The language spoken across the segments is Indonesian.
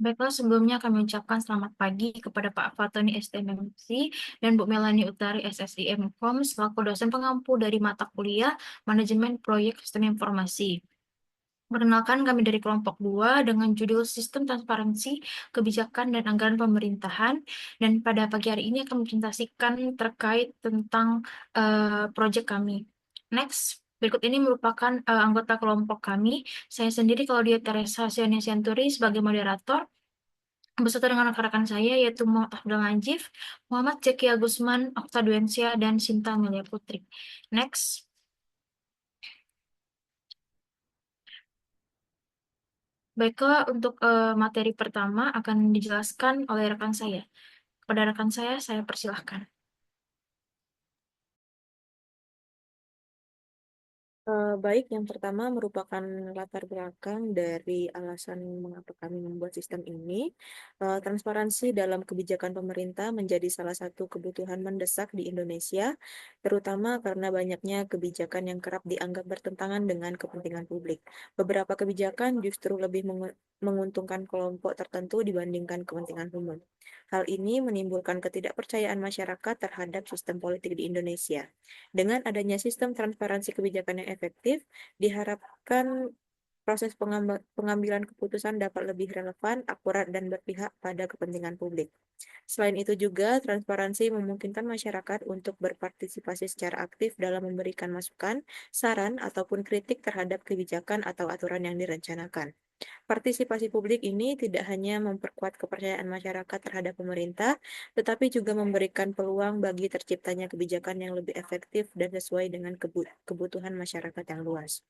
Baiklah, sebelumnya kami ucapkan selamat pagi kepada Pak Fatoni STMMC dan Bu Melani Utari SSIM-Kom selaku dosen pengampu dari mata kuliah Manajemen Proyek Sistem Informasi. Perkenalkan, kami dari kelompok 2 dengan judul Sistem Transparansi, Kebijakan dan Anggaran Pemerintahan. Dan pada pagi hari ini akan mempresentasikan terkait tentang proyek kami. Next, berikut ini merupakan anggota kelompok kami. Saya sendiri, Claudia Teresa Sionia Sianturi, sebagai moderator beserta dengan rekan-rekan saya yaitu Muhammad Abdul Najif, Muhammad Zeki Agusman, Okta Duensia, dan Sinta Amelia Putri. Next. Baiklah, untuk materi pertama akan dijelaskan oleh rekan saya. Kepada rekan saya persilahkan. Baik, yang pertama merupakan latar belakang dari alasan mengapa kami membuat sistem ini. Transparansi dalam kebijakan pemerintah menjadi salah satu kebutuhan mendesak di Indonesia, terutama karena banyaknya kebijakan yang kerap dianggap bertentangan dengan kepentingan publik. Beberapa kebijakan justru lebih menguntungkan kelompok tertentu dibandingkan kepentingan umum. Hal ini menimbulkan ketidakpercayaan masyarakat terhadap sistem politik di Indonesia. Dengan adanya sistem transparansi kebijakan yang efektif, diharapkan proses pengambilan keputusan dapat lebih relevan, akurat, dan berpihak pada kepentingan publik. Selain itu juga, transparansi memungkinkan masyarakat untuk berpartisipasi secara aktif dalam memberikan masukan, saran, ataupun kritik terhadap kebijakan atau aturan yang direncanakan. Partisipasi publik ini tidak hanya memperkuat kepercayaan masyarakat terhadap pemerintah, tetapi juga memberikan peluang bagi terciptanya kebijakan yang lebih efektif dan sesuai dengan kebutuhan masyarakat yang luas.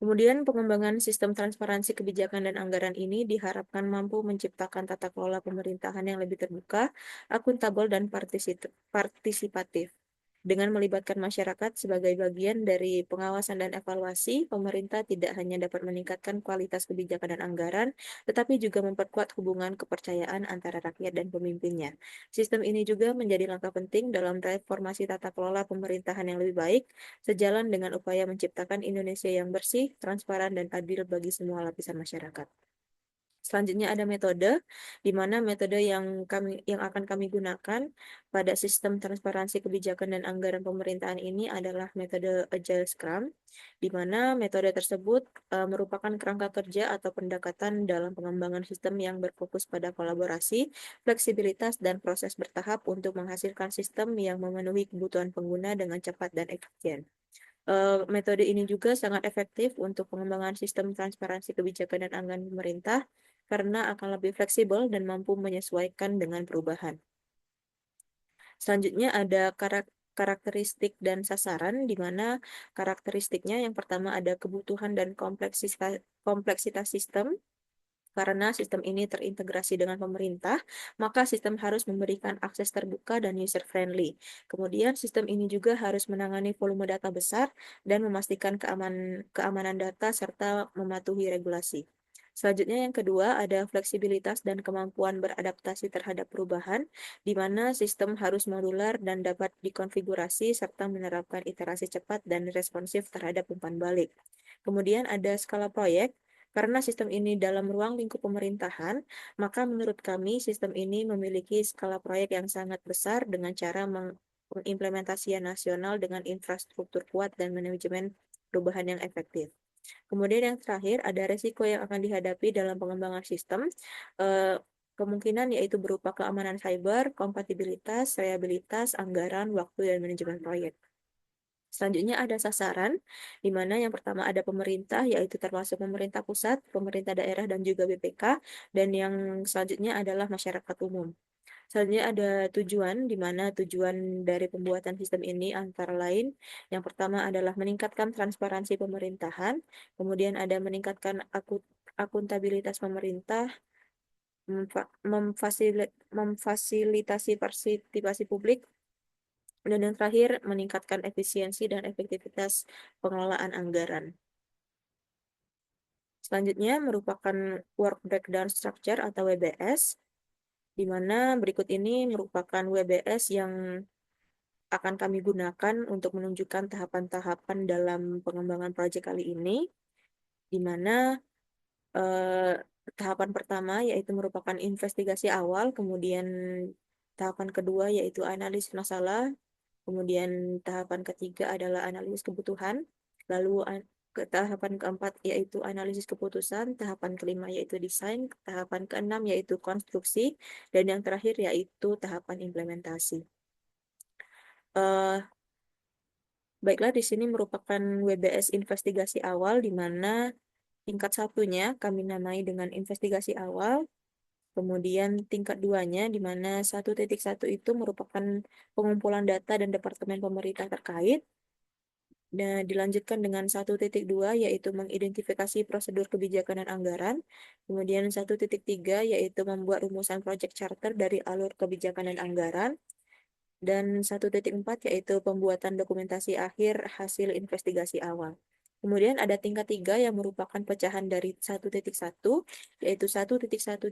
Kemudian, pengembangan sistem transparansi kebijakan dan anggaran ini diharapkan mampu menciptakan tata kelola pemerintahan yang lebih terbuka, akuntabel, dan partisipatif. Dengan melibatkan masyarakat sebagai bagian dari pengawasan dan evaluasi, pemerintah tidak hanya dapat meningkatkan kualitas kebijakan dan anggaran, tetapi juga memperkuat hubungan kepercayaan antara rakyat dan pemimpinnya. Sistem ini juga menjadi langkah penting dalam reformasi tata kelola pemerintahan yang lebih baik, sejalan dengan upaya menciptakan Indonesia yang bersih, transparan, dan adil bagi semua lapisan masyarakat. Selanjutnya ada metode, di mana metode yang akan kami gunakan pada sistem transparansi kebijakan dan anggaran pemerintahan ini adalah metode Agile Scrum, di mana metode tersebut merupakan kerangka kerja atau pendekatan dalam pengembangan sistem yang berfokus pada kolaborasi, fleksibilitas, dan proses bertahap untuk menghasilkan sistem yang memenuhi kebutuhan pengguna dengan cepat dan efisien. Metode ini juga sangat efektif untuk pengembangan sistem transparansi kebijakan dan anggaran pemerintah karena akan lebih fleksibel dan mampu menyesuaikan dengan perubahan. Selanjutnya ada karakteristik dan sasaran, di mana karakteristiknya yang pertama ada kebutuhan dan kompleksitas sistem. Karena sistem ini terintegrasi dengan pemerintah, maka sistem harus memberikan akses terbuka dan user-friendly. Kemudian, sistem ini juga harus menangani volume data besar dan memastikan keamanan data serta mematuhi regulasi. Selanjutnya, yang kedua, ada fleksibilitas dan kemampuan beradaptasi terhadap perubahan, di mana sistem harus modular dan dapat dikonfigurasi serta menerapkan iterasi cepat dan responsif terhadap umpan balik. Kemudian ada skala proyek. Karena sistem ini dalam ruang lingkup pemerintahan, maka menurut kami sistem ini memiliki skala proyek yang sangat besar dengan cara pengimplementasian nasional dengan infrastruktur kuat dan manajemen perubahan yang efektif. Kemudian yang terakhir ada resiko yang akan dihadapi dalam pengembangan sistem. Eh, Kemungkinan yaitu berupa keamanan cyber, kompatibilitas, reliabilitas, anggaran, waktu, dan manajemen proyek. Selanjutnya ada sasaran, di mana yang pertama ada pemerintah, yaitu termasuk pemerintah pusat, pemerintah daerah, dan juga BPK, dan yang selanjutnya adalah masyarakat umum. Selanjutnya ada tujuan, di mana tujuan dari pembuatan sistem ini antara lain, yang pertama adalah meningkatkan transparansi pemerintahan, kemudian ada meningkatkan akuntabilitas pemerintah, memfasilitasi partisipasi publik, dan yang terakhir, meningkatkan efisiensi dan efektivitas pengelolaan anggaran. Selanjutnya merupakan Work Breakdown Structure atau WBS, di mana berikut ini merupakan WBS yang akan kami gunakan untuk menunjukkan tahapan-tahapan dalam pengembangan proyek kali ini, di mana tahapan pertama yaitu merupakan investigasi awal, kemudian tahapan kedua yaitu analisis masalah, kemudian tahapan ketiga adalah analisis kebutuhan, lalu ke tahapan keempat yaitu analisis keputusan, tahapan kelima yaitu desain, tahapan keenam yaitu konstruksi, dan yang terakhir yaitu tahapan implementasi. Eh, Baiklah, di sini merupakan WBS investigasi awal di mana tingkat satunya kami namai dengan investigasi awal. Kemudian tingkat duanya di mana 1.1 itu merupakan pengumpulan data dan departemen pemerintah terkait. Dan dilanjutkan dengan 1.2 yaitu mengidentifikasi prosedur kebijakan dan anggaran. Kemudian 1.3 yaitu membuat rumusan project charter dari alur kebijakan dan anggaran. Dan 1.4 yaitu pembuatan dokumentasi akhir hasil investigasi awal. Kemudian ada tingkat 3 yang merupakan pecahan dari 1.1, yaitu 1.1.1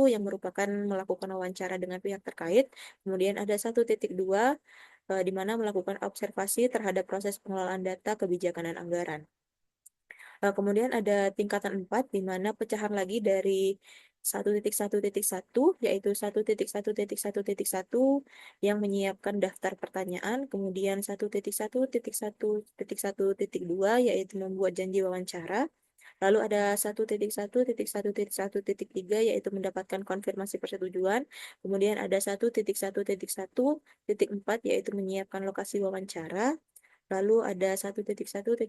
yang merupakan melakukan wawancara dengan pihak terkait. Kemudian ada 1.2 di mana melakukan observasi terhadap proses pengelolaan data kebijakan dan anggaran. Kemudian ada tingkatan 4 di mana pecahan lagi dari 1.1.1 yaitu 1.1.1.1 yang menyiapkan daftar pertanyaan, kemudian 1.1.1.1.2 yaitu membuat janji wawancara, lalu ada 1.1.1.1.3 yaitu mendapatkan konfirmasi persetujuan, kemudian ada 1.1.1.4 yaitu menyiapkan lokasi wawancara. Lalu ada 1.1.1.5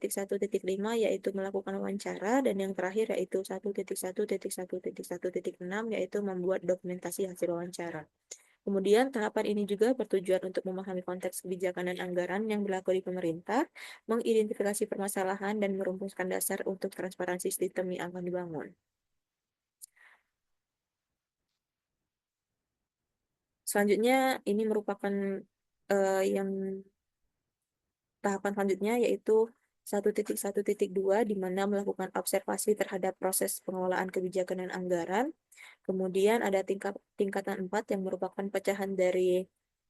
yaitu melakukan wawancara, dan yang terakhir yaitu 1.1.1.1.6 yaitu membuat dokumentasi hasil wawancara. Kemudian tahapan ini juga bertujuan untuk memahami konteks kebijakan dan anggaran yang berlaku di pemerintah, mengidentifikasi permasalahan, dan merumuskan dasar untuk transparansi sistem yang akan dibangun. Selanjutnya ini merupakan yang tahapan selanjutnya yaitu 1.1.2 di mana melakukan observasi terhadap proses pengelolaan kebijakan dan anggaran. Kemudian ada tingkatan 4 yang merupakan pecahan dari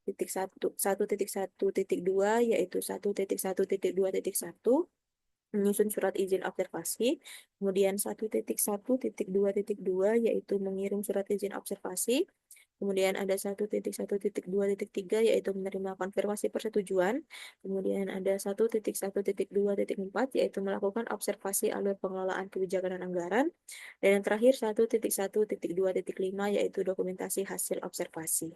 1.1.2 yaitu 1.1.2.1 menyusun surat izin observasi. Kemudian 1.1.2.2 yaitu mengirim surat izin observasi. Kemudian ada 1.1.2.3 yaitu menerima konfirmasi persetujuan. Kemudian ada 1.1.2.4 yaitu melakukan observasi alur pengelolaan kebijakan dan anggaran. Dan yang terakhir 1.1.2.5 yaitu dokumentasi hasil observasi.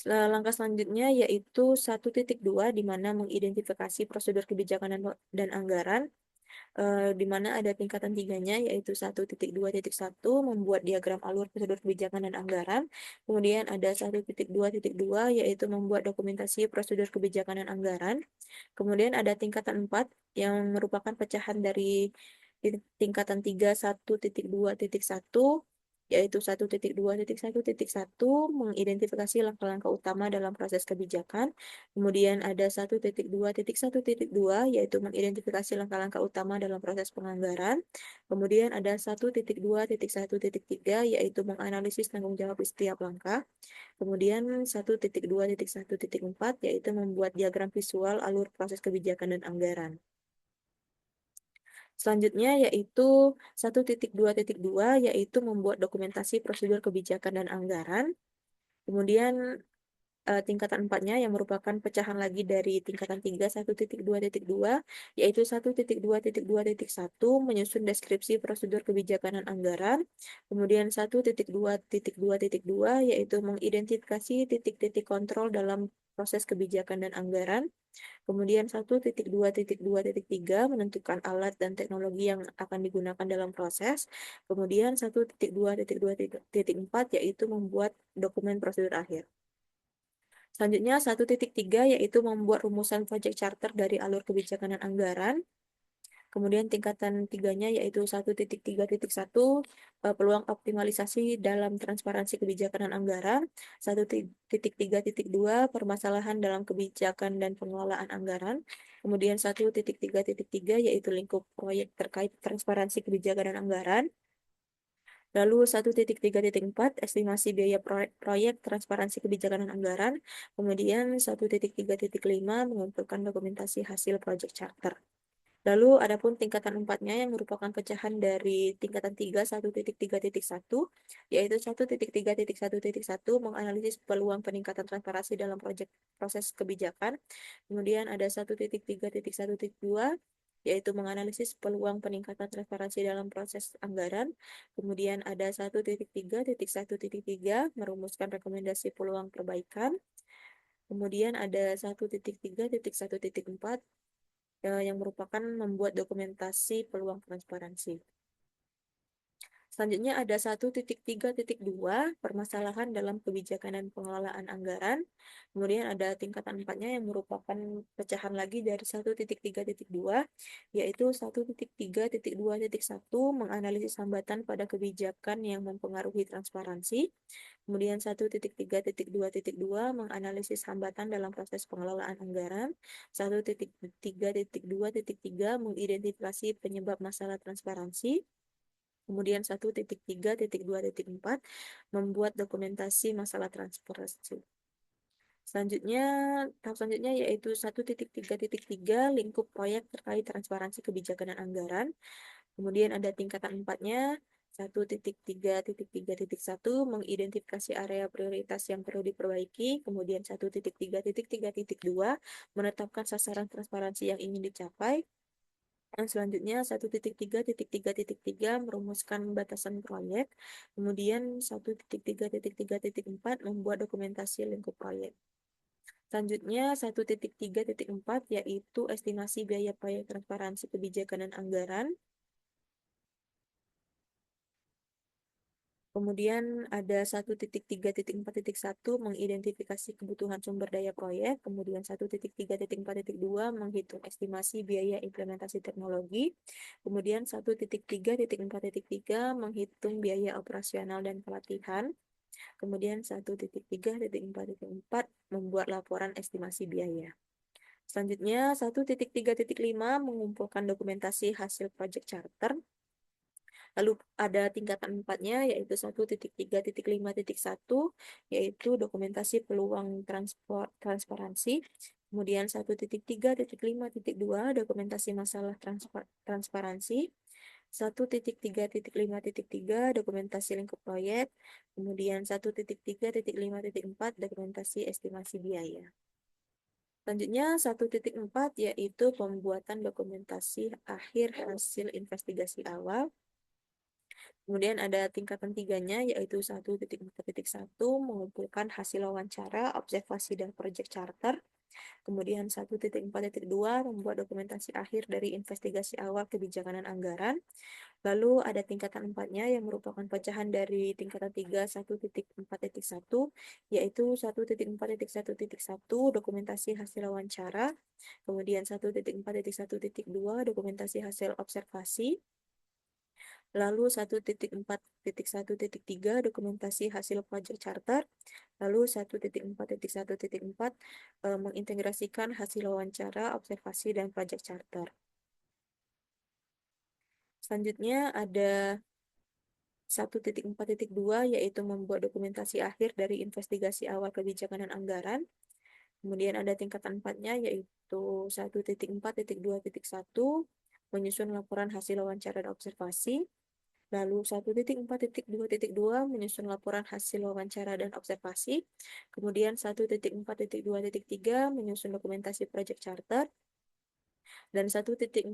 Langkah selanjutnya yaitu 1.2 di mana mengidentifikasi prosedur kebijakan dan anggaran, di mana ada tingkatan tiganya yaitu 1.2.1 membuat diagram alur prosedur kebijakan dan anggaran. Kemudian ada 1.2.2 yaitu membuat dokumentasi prosedur kebijakan dan anggaran. Kemudian ada tingkatan 4 yang merupakan pecahan dari tingkatan 3 1.2.1 yaitu 1.2.1.1 mengidentifikasi langkah-langkah utama dalam proses kebijakan. Kemudian ada 1.2.1.2 yaitu mengidentifikasi langkah-langkah utama dalam proses penganggaran. Kemudian ada 1.2.1.3 yaitu menganalisis tanggung jawab di setiap langkah. Kemudian 1.2.1.4 yaitu membuat diagram visual alur proses kebijakan dan anggaran. Selanjutnya yaitu 1.2.2 yaitu membuat dokumentasi prosedur kebijakan dan anggaran. Kemudian tingkatan 4-nya yang merupakan pecahan lagi dari tingkatan 3 1.2.2 yaitu 1.2.2.1 menyusun deskripsi prosedur kebijakan dan anggaran. Kemudian 1.2.2.2 yaitu mengidentifikasi titik-titik kontrol dalam proses kebijakan dan anggaran. Kemudian 1.2.2.3 menentukan alat dan teknologi yang akan digunakan dalam proses. Kemudian 1.2.2.4 yaitu membuat dokumen prosedur akhir. Selanjutnya 1.3 yaitu membuat rumusan project charter dari alur kebijakan dan anggaran. Kemudian tingkatan tiganya yaitu 1.3.1 peluang optimalisasi dalam transparansi kebijakan dan anggaran. 1.3.2 permasalahan dalam kebijakan dan pengelolaan anggaran. Kemudian 1.3.3 yaitu lingkup proyek terkait transparansi kebijakan dan anggaran. Lalu 1.3.4 estimasi biaya proyek transparansi kebijakan dan anggaran. Kemudian 1.3.5 mengumpulkan dokumentasi hasil project charter. Lalu adapun tingkatan 4-nya yang merupakan pecahan dari tingkatan 3 1.3.1 yaitu 1.3.1.1 menganalisis peluang peningkatan transparansi dalam proses kebijakan. Kemudian ada 1.3.1.2 yaitu menganalisis peluang peningkatan transparansi dalam proses anggaran. Kemudian ada 1.3.1.3 merumuskan rekomendasi peluang perbaikan. Kemudian ada 1.3.1.4 yang merupakan membuat dokumentasi peluang transparansi. Selanjutnya ada 1.3.2 permasalahan dalam kebijakan dan pengelolaan anggaran. Kemudian ada tingkatan 4-nya yang merupakan pecahan lagi dari 1.3.2 yaitu 1.3.2.1 menganalisis hambatan pada kebijakan yang mempengaruhi transparansi. Kemudian 1.3.2.2 menganalisis hambatan dalam proses pengelolaan anggaran. 1.3.2.3 mengidentifikasi penyebab masalah transparansi. Kemudian 1.3.2.4 membuat dokumentasi masalah transparansi. Selanjutnya, tahap selanjutnya yaitu 1.3.3 lingkup proyek terkait transparansi kebijakan dan anggaran. Kemudian ada tingkatan 4-nya, 1.3.3.1 mengidentifikasi area prioritas yang perlu diperbaiki. Kemudian 1.3.3.2 menetapkan sasaran transparansi yang ingin dicapai. Dan selanjutnya 1.3.3.3 merumuskan batasan proyek. Kemudian 1.3.3.4 membuat dokumentasi lingkup proyek. Selanjutnya 1.3.4 yaitu estimasi biaya proyek transparansi kebijakan dan anggaran. Kemudian ada 1.3.4.1 mengidentifikasi kebutuhan sumber daya proyek. Kemudian 1.3.4.2 menghitung estimasi biaya implementasi teknologi. Kemudian 1.3.4.3 menghitung biaya operasional dan pelatihan. Kemudian 1.3.4.4 membuat laporan estimasi biaya. Selanjutnya 1.3.5 mengumpulkan dokumentasi hasil project charter. Lalu ada tingkatan 4-nya yaitu 1.3.5.1 yaitu dokumentasi peluang transparansi. Kemudian 1.3.5.2 dokumentasi masalah transparansi. 1.3.5.3 dokumentasi lingkup proyek. Kemudian 1.3.5.4 dokumentasi estimasi biaya. Selanjutnya 1.4 yaitu pembuatan dokumentasi akhir hasil investigasi awal. Kemudian ada tingkatan 3-nya yaitu 1.4.1 mengumpulkan hasil wawancara, observasi, dan project charter. Kemudian 1.4.2 membuat dokumentasi akhir dari investigasi awal kebijakan dan anggaran. Lalu ada tingkatan 4-nya yang merupakan pecahan dari tingkatan 3 1.4.1 yaitu 1.4.1.1 dokumentasi hasil wawancara. Kemudian 1.4.1.2 dokumentasi hasil observasi. Lalu 1.4.1.3 dokumentasi hasil project charter. Lalu 1.4.1.4 mengintegrasikan hasil wawancara, observasi, dan project charter. Selanjutnya ada 1.4.2 yaitu membuat dokumentasi akhir dari investigasi awal kebijakan dan anggaran. Kemudian ada tingkatan 4-nya yaitu 1.4.2.1 menyusun laporan hasil wawancara dan observasi. Lalu 1.4.2.2 menyusun laporan hasil wawancara dan observasi. Kemudian 1.4.2.3 menyusun dokumentasi project charter. Dan 1.4.2.4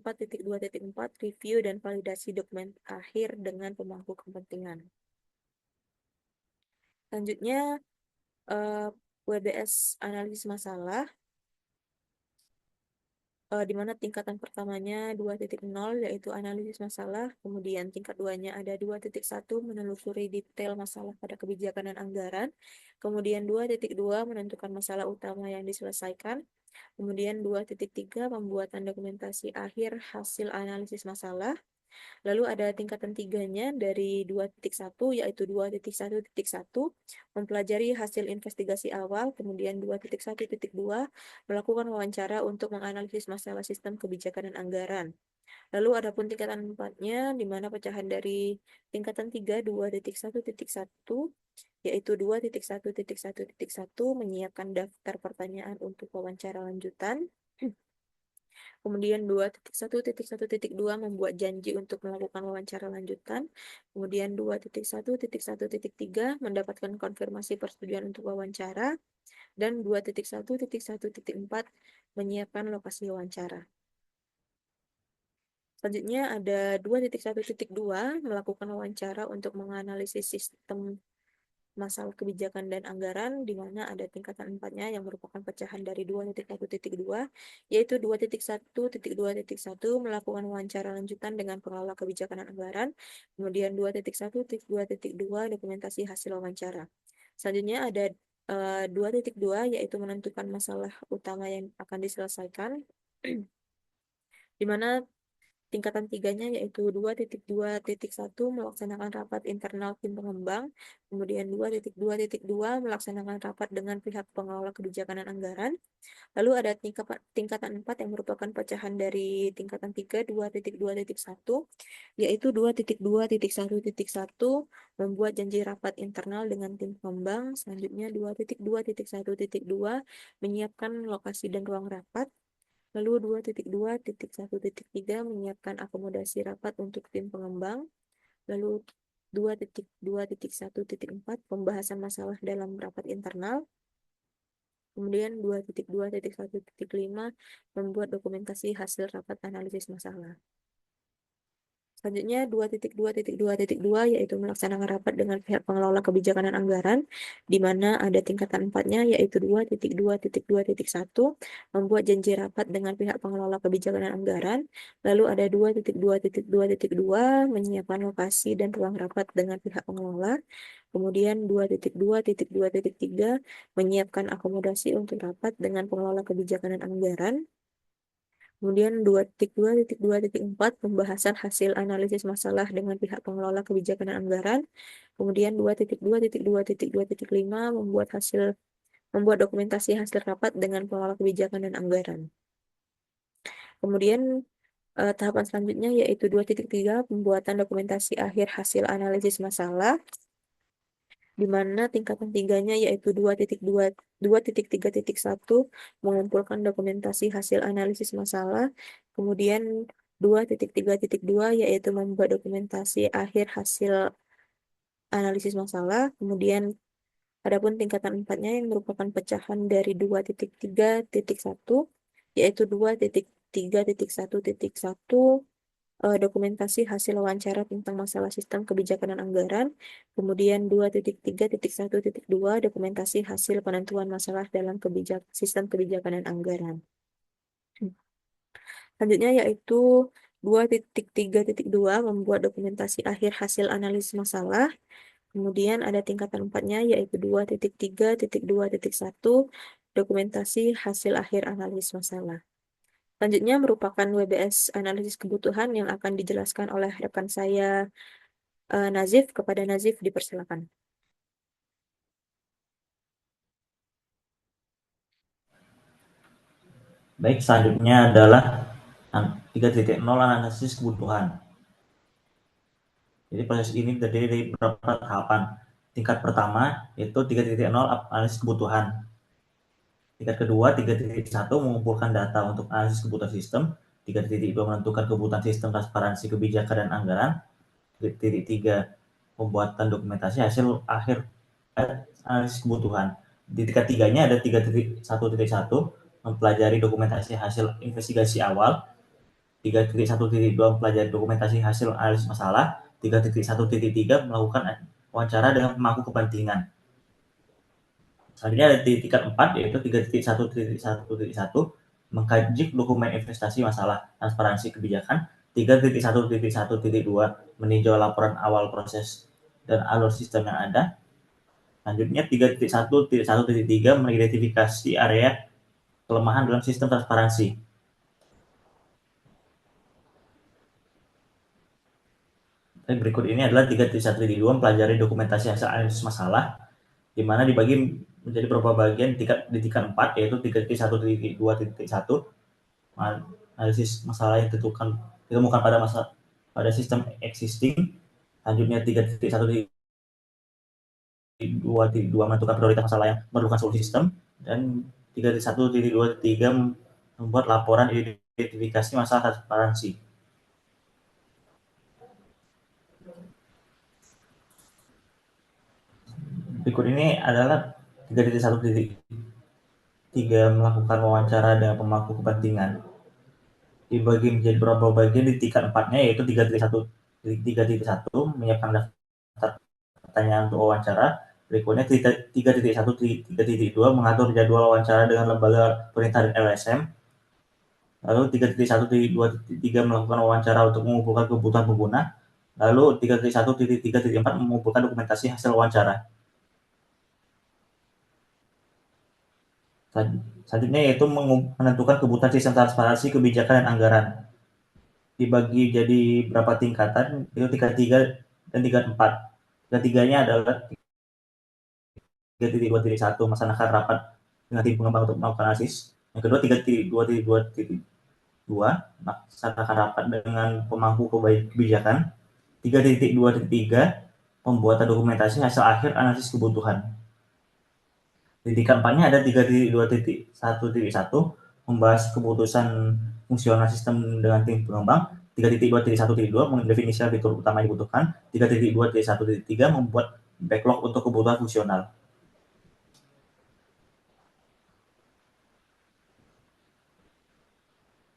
review dan validasi dokumen akhir dengan pemangku kepentingan. Selanjutnya WBS analisis masalah. Di mana tingkatan pertamanya 2.0 yaitu analisis masalah, kemudian tingkat 2-nya ada 2.1 menelusuri detail masalah pada kebijakan dan anggaran, kemudian 2.2 menentukan masalah utama yang diselesaikan, kemudian 2.3 pembuatan dokumentasi akhir hasil analisis masalah. Lalu ada tingkatan 3-nya dari 2.1 yaitu 2.1.1 mempelajari hasil investigasi awal, kemudian 2.1.2 melakukan wawancara untuk menganalisis masalah sistem kebijakan dan anggaran. Lalu ada pun tingkatan 4-nya di mana pecahan dari tingkatan 3 2.1.1 yaitu 2.1.1.1 menyiapkan daftar pertanyaan untuk wawancara lanjutan. Kemudian 2.1.1.2 membuat janji untuk melakukan wawancara lanjutan. Kemudian 2.1.1.3 mendapatkan konfirmasi persetujuan untuk wawancara. Dan 2.1.1.4 menyiapkan lokasi wawancara. Selanjutnya ada 2.1.2 melakukan wawancara untuk menganalisis sistem masalah kebijakan dan anggaran, di mana ada tingkatan empatnya yang merupakan pecahan dari 2.1.2, yaitu 2.1.2.1 melakukan wawancara lanjutan dengan pengelola kebijakan dan anggaran, kemudian 2.1.2.2 dokumentasi hasil wawancara. Selanjutnya ada 2.2 yaitu menentukan masalah utama yang akan diselesaikan, di mana tingkatan tiganya yaitu 2.2.1 melaksanakan rapat internal tim pengembang, kemudian 2.2.2 melaksanakan rapat dengan pihak pengelola kebijakan dan anggaran. Lalu ada tingkatan 4 yang merupakan pecahan dari tingkatan 3 2.2.1 yaitu 2.2.1.1 membuat janji rapat internal dengan tim pengembang. Selanjutnya 2.2.1.2 menyiapkan lokasi dan ruang rapat. Lalu 2.2.1.3 menyiapkan akomodasi rapat untuk tim pengembang. Lalu 2.2.1.4 pembahasan masalah dalam rapat internal. Kemudian 2.2.1.5 membuat dokumentasi hasil rapat analisis masalah. Selanjutnya 2.2.2.2 yaitu melaksanakan rapat dengan pihak pengelola kebijakan dan anggaran, di mana ada tingkatan 4-nya yaitu 2.2.2.1 membuat janji rapat dengan pihak pengelola kebijakan dan anggaran. Lalu ada 2.2.2.2 menyiapkan lokasi dan ruang rapat dengan pihak pengelola. Kemudian 2.2.2.3 menyiapkan akomodasi untuk rapat dengan pengelola kebijakan dan anggaran. Kemudian 2.2.2.4 pembahasan hasil analisis masalah dengan pihak pengelola kebijakan dan anggaran. Kemudian 2.2.2.5 membuat dokumentasi hasil rapat dengan pengelola kebijakan dan anggaran. Kemudian tahapan selanjutnya yaitu 2.3 pembuatan dokumentasi akhir hasil analisis masalah, di mana tingkatan tiganya yaitu 2.3.1 mengumpulkan dokumentasi hasil analisis masalah, kemudian 2.3.2 yaitu membuat dokumentasi akhir hasil analisis masalah, kemudian adapun tingkatan empatnya yang merupakan pecahan dari 2.3.1 yaitu 2.3.1.1 dokumentasi hasil wawancara tentang masalah sistem kebijakan dan anggaran, kemudian 2.3.1.2 dokumentasi hasil penentuan masalah dalam sistem kebijakan dan anggaran. Selanjutnya yaitu 2.3.2 membuat dokumentasi akhir hasil analisis masalah, kemudian ada tingkatan empatnya yaitu 2.3.2.1 dokumentasi hasil akhir analisis masalah. Selanjutnya merupakan WBS analisis kebutuhan yang akan dijelaskan oleh rekan saya Nazif. Kepada Nazif dipersilakan. Baik, selanjutnya adalah 3.0 analisis kebutuhan. Jadi proses ini terdiri dari beberapa tahapan. Tingkat pertama yaitu 3.0 analisis kebutuhan. Tingkat kedua 3.1 mengumpulkan data untuk analisis kebutuhan sistem. 3.2 menentukan kebutuhan sistem transparansi kebijakan dan anggaran. 3.3 pembuatan dokumentasi hasil akhir analisis kebutuhan. Di tingkat tiganya ada 3.1.1 mempelajari dokumentasi hasil investigasi awal. 3.1.2 mempelajari dokumentasi hasil analisis masalah. 3.1.3 melakukan wawancara dengan pemangku kepentingan. Selanjutnya ada di tingkat 4 yaitu 3.1.1 mengkaji dokumen investasi masalah transparansi kebijakan. 3.1.1.2 meninjau laporan awal proses dan alur sistem yang ada. Selanjutnya 3.1.1.3 mengidentifikasi area kelemahan dalam sistem transparansi. Dan berikut ini adalah 3.1.2 mempelajari dokumentasi hasil analisis masalah, di mana dibagi menjadi beberapa bagian di tingkat 4 yaitu 3.1.2.1 analisis masalah yang ditemukan pada sistem existing. Selanjutnya 3.1.2 menentukan prioritas masalah yang memerlukan solusi sistem, dan 3.1.2.3 membuat laporan identifikasi masalah transparansi. Berikut ini adalah 3.1.3 melakukan wawancara dengan pemangku kepentingan. Dibagi menjadi beberapa bagian di tingkat 4-nya, yaitu 3.1 menyiapkan daftar pertanyaan untuk wawancara. Berikutnya 3.1.3.2 mengatur jadwal wawancara dengan lembaga pemerintah dan LSM. Lalu 3.1.2.3 melakukan wawancara untuk mengumpulkan kebutuhan pengguna. Lalu 3.1.3.4 mengumpulkan dokumentasi hasil wawancara. Selanjutnya yaitu menentukan kebutuhan sistem transparansi, kebijakan, dan anggaran. Dibagi jadi berapa tingkatan, itu tingkat 3 dan tingkat 4. Tingkat 3-nya adalah 3.2.1 melaksanakan rapat dengan tim pengembang untuk melakukan analisis. Yang kedua 3.2.2 melaksanakan rapat dengan pemangku kebijakan. 3.2.3 pembuatan dokumentasi hasil akhir analisis kebutuhan. Di tingkat 4-nya ada 3.2.1.1 membahas keputusan fungsional sistem dengan tim pengembang. 3.2.1.2 mendefinisikan fitur utama yang dibutuhkan. 3.2.1.3 membuat backlog untuk kebutuhan fungsional.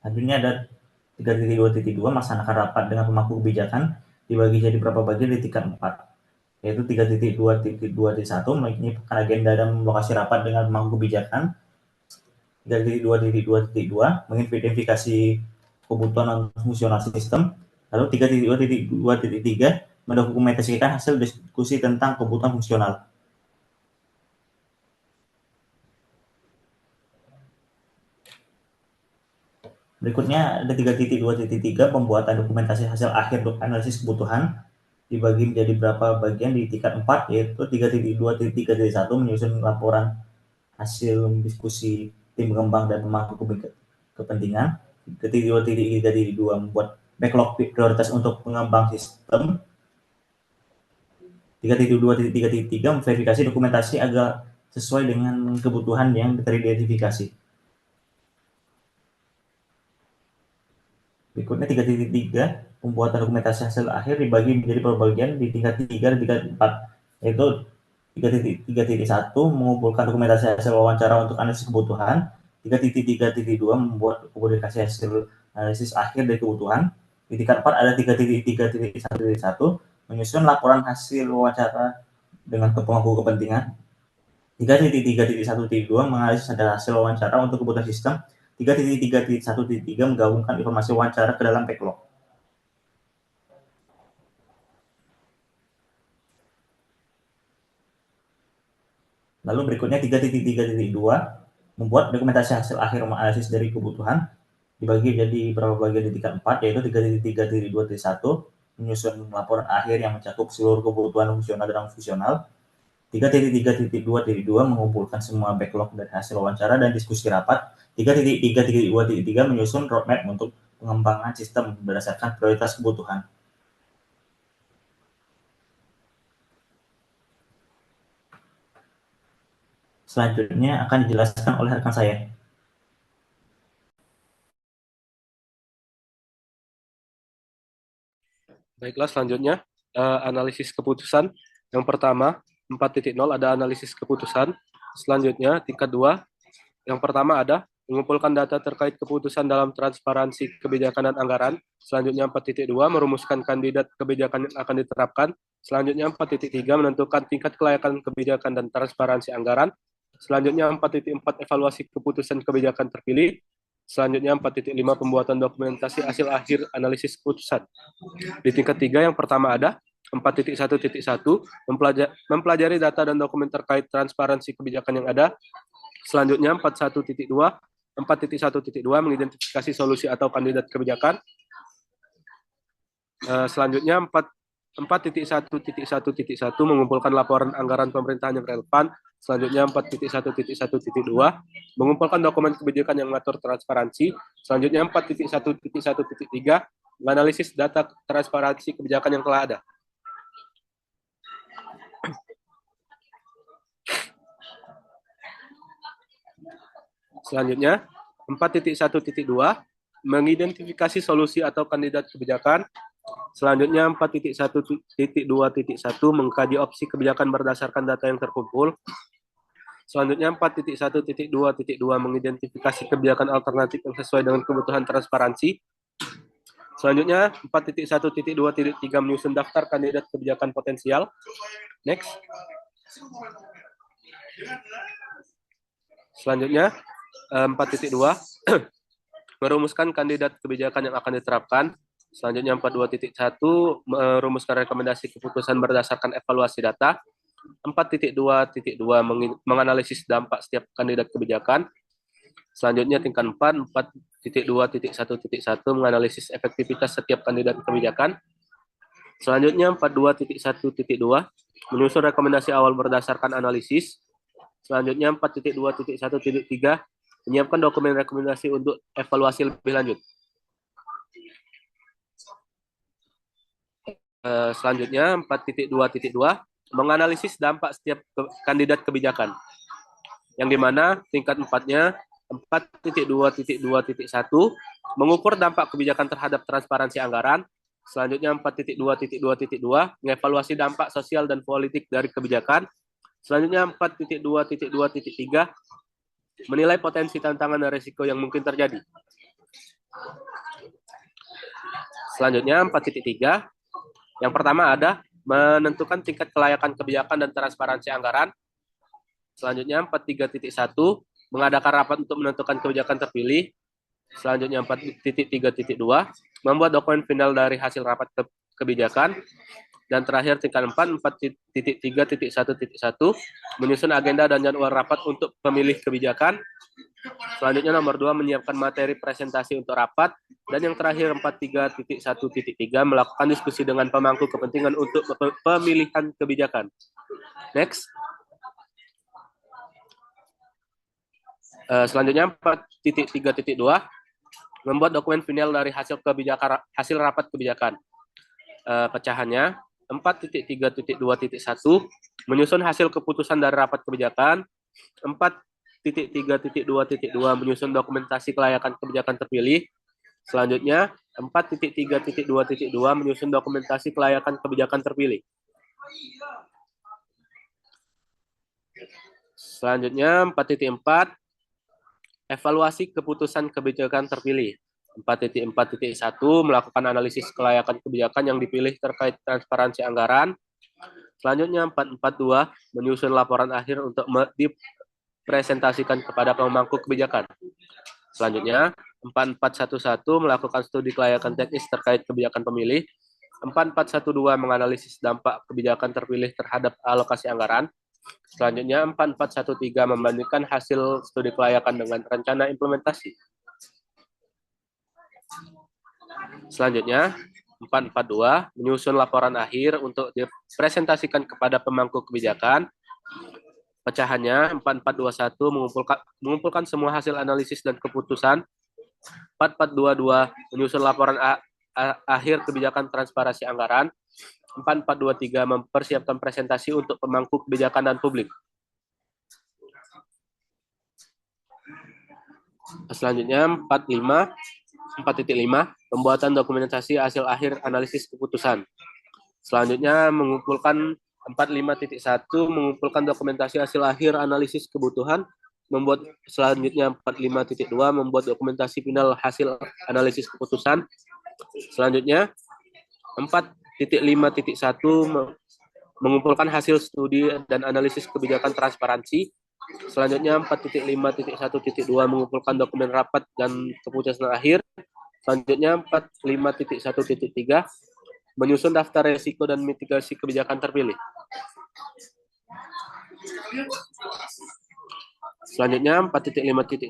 Selanjutnya ada 3.2.2 melaksanakan rapat dengan pemangku kebijakan, dibagi jadi beberapa bagian di tingkat 4. Yaitu 3.2.2.1 menyiapkan agenda dan lokasi rapat dengan pemangku kebijakan. 3.2.2.2 mengidentifikasi kebutuhan fungsional sistem. Lalu 3.2.2.3 mendokumentasikan hasil diskusi tentang kebutuhan fungsional. Berikutnya ada 3.2.3 pembuatan dokumentasi hasil akhir untuk analisis kebutuhan, dibagi menjadi berapa bagian di tingkat 4, yaitu 3.2.3.1 menyusun laporan hasil diskusi tim pengembang dan pemangku kepentingan. 3.2.3.2 membuat backlog prioritas untuk pengembang sistem. 3.2.3.3 memverifikasi dokumentasi agar sesuai dengan kebutuhan yang teridentifikasi. Berikutnya 3.3 pembuatan dokumentasi hasil akhir dibagi menjadi beberapa bagian di tingkat 3 dan tingkat 4, yaitu 3.1 mengumpulkan dokumentasi hasil wawancara untuk analisis kebutuhan. 3.3.2 membuat publikasi hasil analisis akhir dari kebutuhan. Di tingkat 4 ada 3.3.1.1 menyusun laporan hasil wawancara dengan pemangku kepentingan. 3.3.1.2 menganalisis hasil wawancara untuk kebutuhan sistem. 3.3.1.3 menggabungkan informasi wawancara ke dalam backlog. Lalu berikutnya 3.3.2 membuat dokumentasi hasil akhir analisis dari kebutuhan, dibagi jadi beberapa bagian di tingkat 4, yaitu 3.3.2.1 menyusun laporan akhir yang mencakup seluruh kebutuhan fungsional dan non-fungsional. 3.3.2.2 mengumpulkan semua backlog dari hasil wawancara dan diskusi rapat. 3.3.2.3 menyusun roadmap untuk pengembangan sistem berdasarkan prioritas kebutuhan. Selanjutnya akan dijelaskan oleh rekan saya. Baiklah, selanjutnya analisis keputusan. Yang pertama, 4.0 ada analisis keputusan. Selanjutnya, tingkat 2. Yang pertama ada mengumpulkan data terkait keputusan dalam transparansi kebijakan dan anggaran. Selanjutnya 4.2 merumuskan kandidat kebijakan yang akan diterapkan. Selanjutnya 4.3 menentukan tingkat kelayakan kebijakan dan transparansi anggaran. Selanjutnya 4.4 evaluasi keputusan kebijakan terpilih. Selanjutnya 4.5 pembuatan dokumentasi hasil akhir analisis keputusan. Di tingkat 3 yang pertama ada 4.1.1 mempelajari data dan dokumen terkait transparansi kebijakan yang ada. Selanjutnya 4.1.2 mengidentifikasi solusi atau kandidat kebijakan. Selanjutnya 4.1.1 mengumpulkan laporan anggaran pemerintahan yang relevan. Selanjutnya 4.1.1.2 mengumpulkan dokumen kebijakan yang mengatur transparansi. Selanjutnya 4.1.1.3 menganalisis data transparansi kebijakan yang telah ada. Selanjutnya 4.1.2 mengidentifikasi solusi atau kandidat kebijakan. Selanjutnya 4.1.2.1 mengkaji opsi kebijakan berdasarkan data yang terkumpul. Selanjutnya 4.1.2.2 mengidentifikasi kebijakan alternatif yang sesuai dengan kebutuhan transparansi. Selanjutnya 4.1.2.3 menyusun daftar kandidat kebijakan potensial. Next. Selanjutnya 4.2 merumuskan kandidat kebijakan yang akan diterapkan. Selanjutnya 4.2.1 merumuskan rekomendasi keputusan berdasarkan evaluasi data. 4.2.2 menganalisis dampak setiap kandidat kebijakan. Selanjutnya tingkat 4, 4.2.1.1 menganalisis efektivitas setiap kandidat kebijakan. Selanjutnya 42.1.2 menyusun rekomendasi awal berdasarkan analisis. Selanjutnya 4.2.1.3 menyiapkan dokumen rekomendasi untuk evaluasi lebih lanjut. Selanjutnya 4.2.2 menganalisis dampak setiap kandidat kebijakan, yang dimana tingkat 4-nya 4.2.2.1 mengukur dampak kebijakan terhadap transparansi anggaran. Selanjutnya 4.2.2.2 mengevaluasi dampak sosial dan politik dari kebijakan. Selanjutnya 4.2.2.3 menilai potensi tantangan dan risiko yang mungkin terjadi. Selanjutnya 4.3 yang pertama ada menentukan tingkat kelayakan kebijakan dan transparansi anggaran. Selanjutnya 4.3.1 mengadakan rapat untuk menentukan kebijakan terpilih. Selanjutnya 4.3.2 membuat dokumen final dari hasil rapat kebijakan. Dan terakhir tingkat 4, 4.3.1.1 menyusun agenda dan jadwal rapat untuk pemilih kebijakan. Selanjutnya nomor 2 menyiapkan materi presentasi untuk rapat. Dan yang terakhir 4.3.1.3 melakukan diskusi dengan pemangku kepentingan untuk pemilihan kebijakan. Next. Selanjutnya 4.3.2 membuat dokumen final dari hasil rapat kebijakan. Pecahannya 4.3.2.1 menyusun hasil keputusan dari rapat kebijakan. 4.3.2.2 menyusun dokumentasi kelayakan kebijakan terpilih. Selanjutnya 4.3.2.2 menyusun dokumentasi kelayakan kebijakan terpilih. Selanjutnya 4.4 evaluasi keputusan kebijakan terpilih. 4.4.1 melakukan analisis kelayakan kebijakan yang dipilih terkait transparansi anggaran. Selanjutnya 4.4.2 menyusun laporan akhir untuk dipresentasikan kepada pemangku kebijakan. Selanjutnya 4.4.1 melakukan studi kelayakan teknis terkait kebijakan pemilih. 4.4.1.2 menganalisis dampak kebijakan terpilih terhadap alokasi anggaran. Selanjutnya 4.4.1.3 membandingkan hasil studi kelayakan dengan rencana implementasi. Selanjutnya 4.4.2 menyusun laporan akhir untuk dipresentasikan kepada pemangku kebijakan. Pecahannya 4.4.2.1 mengumpulkan semua hasil analisis dan keputusan. 4.4.2.2 menyusun laporan akhir kebijakan transparansi anggaran. 4.4.2.3 mempersiapkan presentasi untuk pemangku kebijakan dan publik. Selanjutnya 4.5 pembuatan dokumentasi hasil akhir analisis keputusan. Selanjutnya mengumpulkan 4.5.1 mengumpulkan dokumentasi hasil akhir analisis kebutuhan. Selanjutnya 4.5.2 membuat dokumentasi final hasil analisis keputusan. Selanjutnya 4.5.1 mengumpulkan hasil studi dan analisis kebijakan transparansi. Selanjutnya 4.5.1.2 mengumpulkan dokumen rapat dan keputusan akhir. Selanjutnya 4.5.1.3 menyusun daftar risiko dan mitigasi kebijakan terpilih. Selanjutnya 4.5.2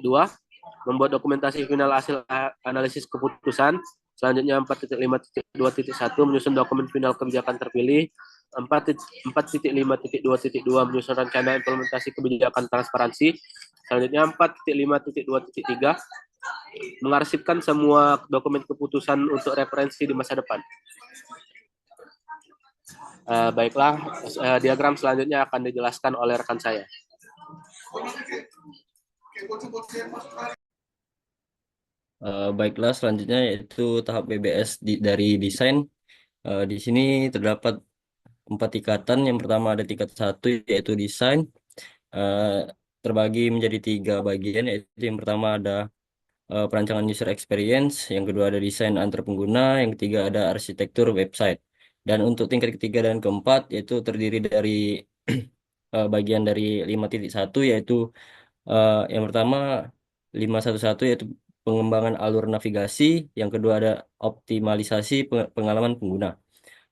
membuat dokumentasi final hasil analisis keputusan. Selanjutnya 4.5.2.1 menyusun dokumen final kebijakan terpilih. 4.5.2.2 menyusun rencana implementasi kebijakan transparansi. Selanjutnya 4.5.2.3 mengarsipkan semua dokumen keputusan untuk referensi di masa depan. Baiklah, diagram selanjutnya akan dijelaskan oleh rekan saya. Baiklah, selanjutnya yaitu tahap BBS dari desain. Di sini terdapat 4 tingkatan. Yang pertama ada tingkat 1 yaitu desain, eh, terbagi menjadi 3 bagian, yaitu yang pertama ada perancangan user experience, yang kedua ada desain antar pengguna, yang ketiga ada arsitektur website. Dan untuk tingkat ketiga dan keempat yaitu terdiri dari bagian dari 5.1 yaitu yang pertama 511 yaitu pengembangan alur navigasi, yang kedua ada optimalisasi pengalaman pengguna.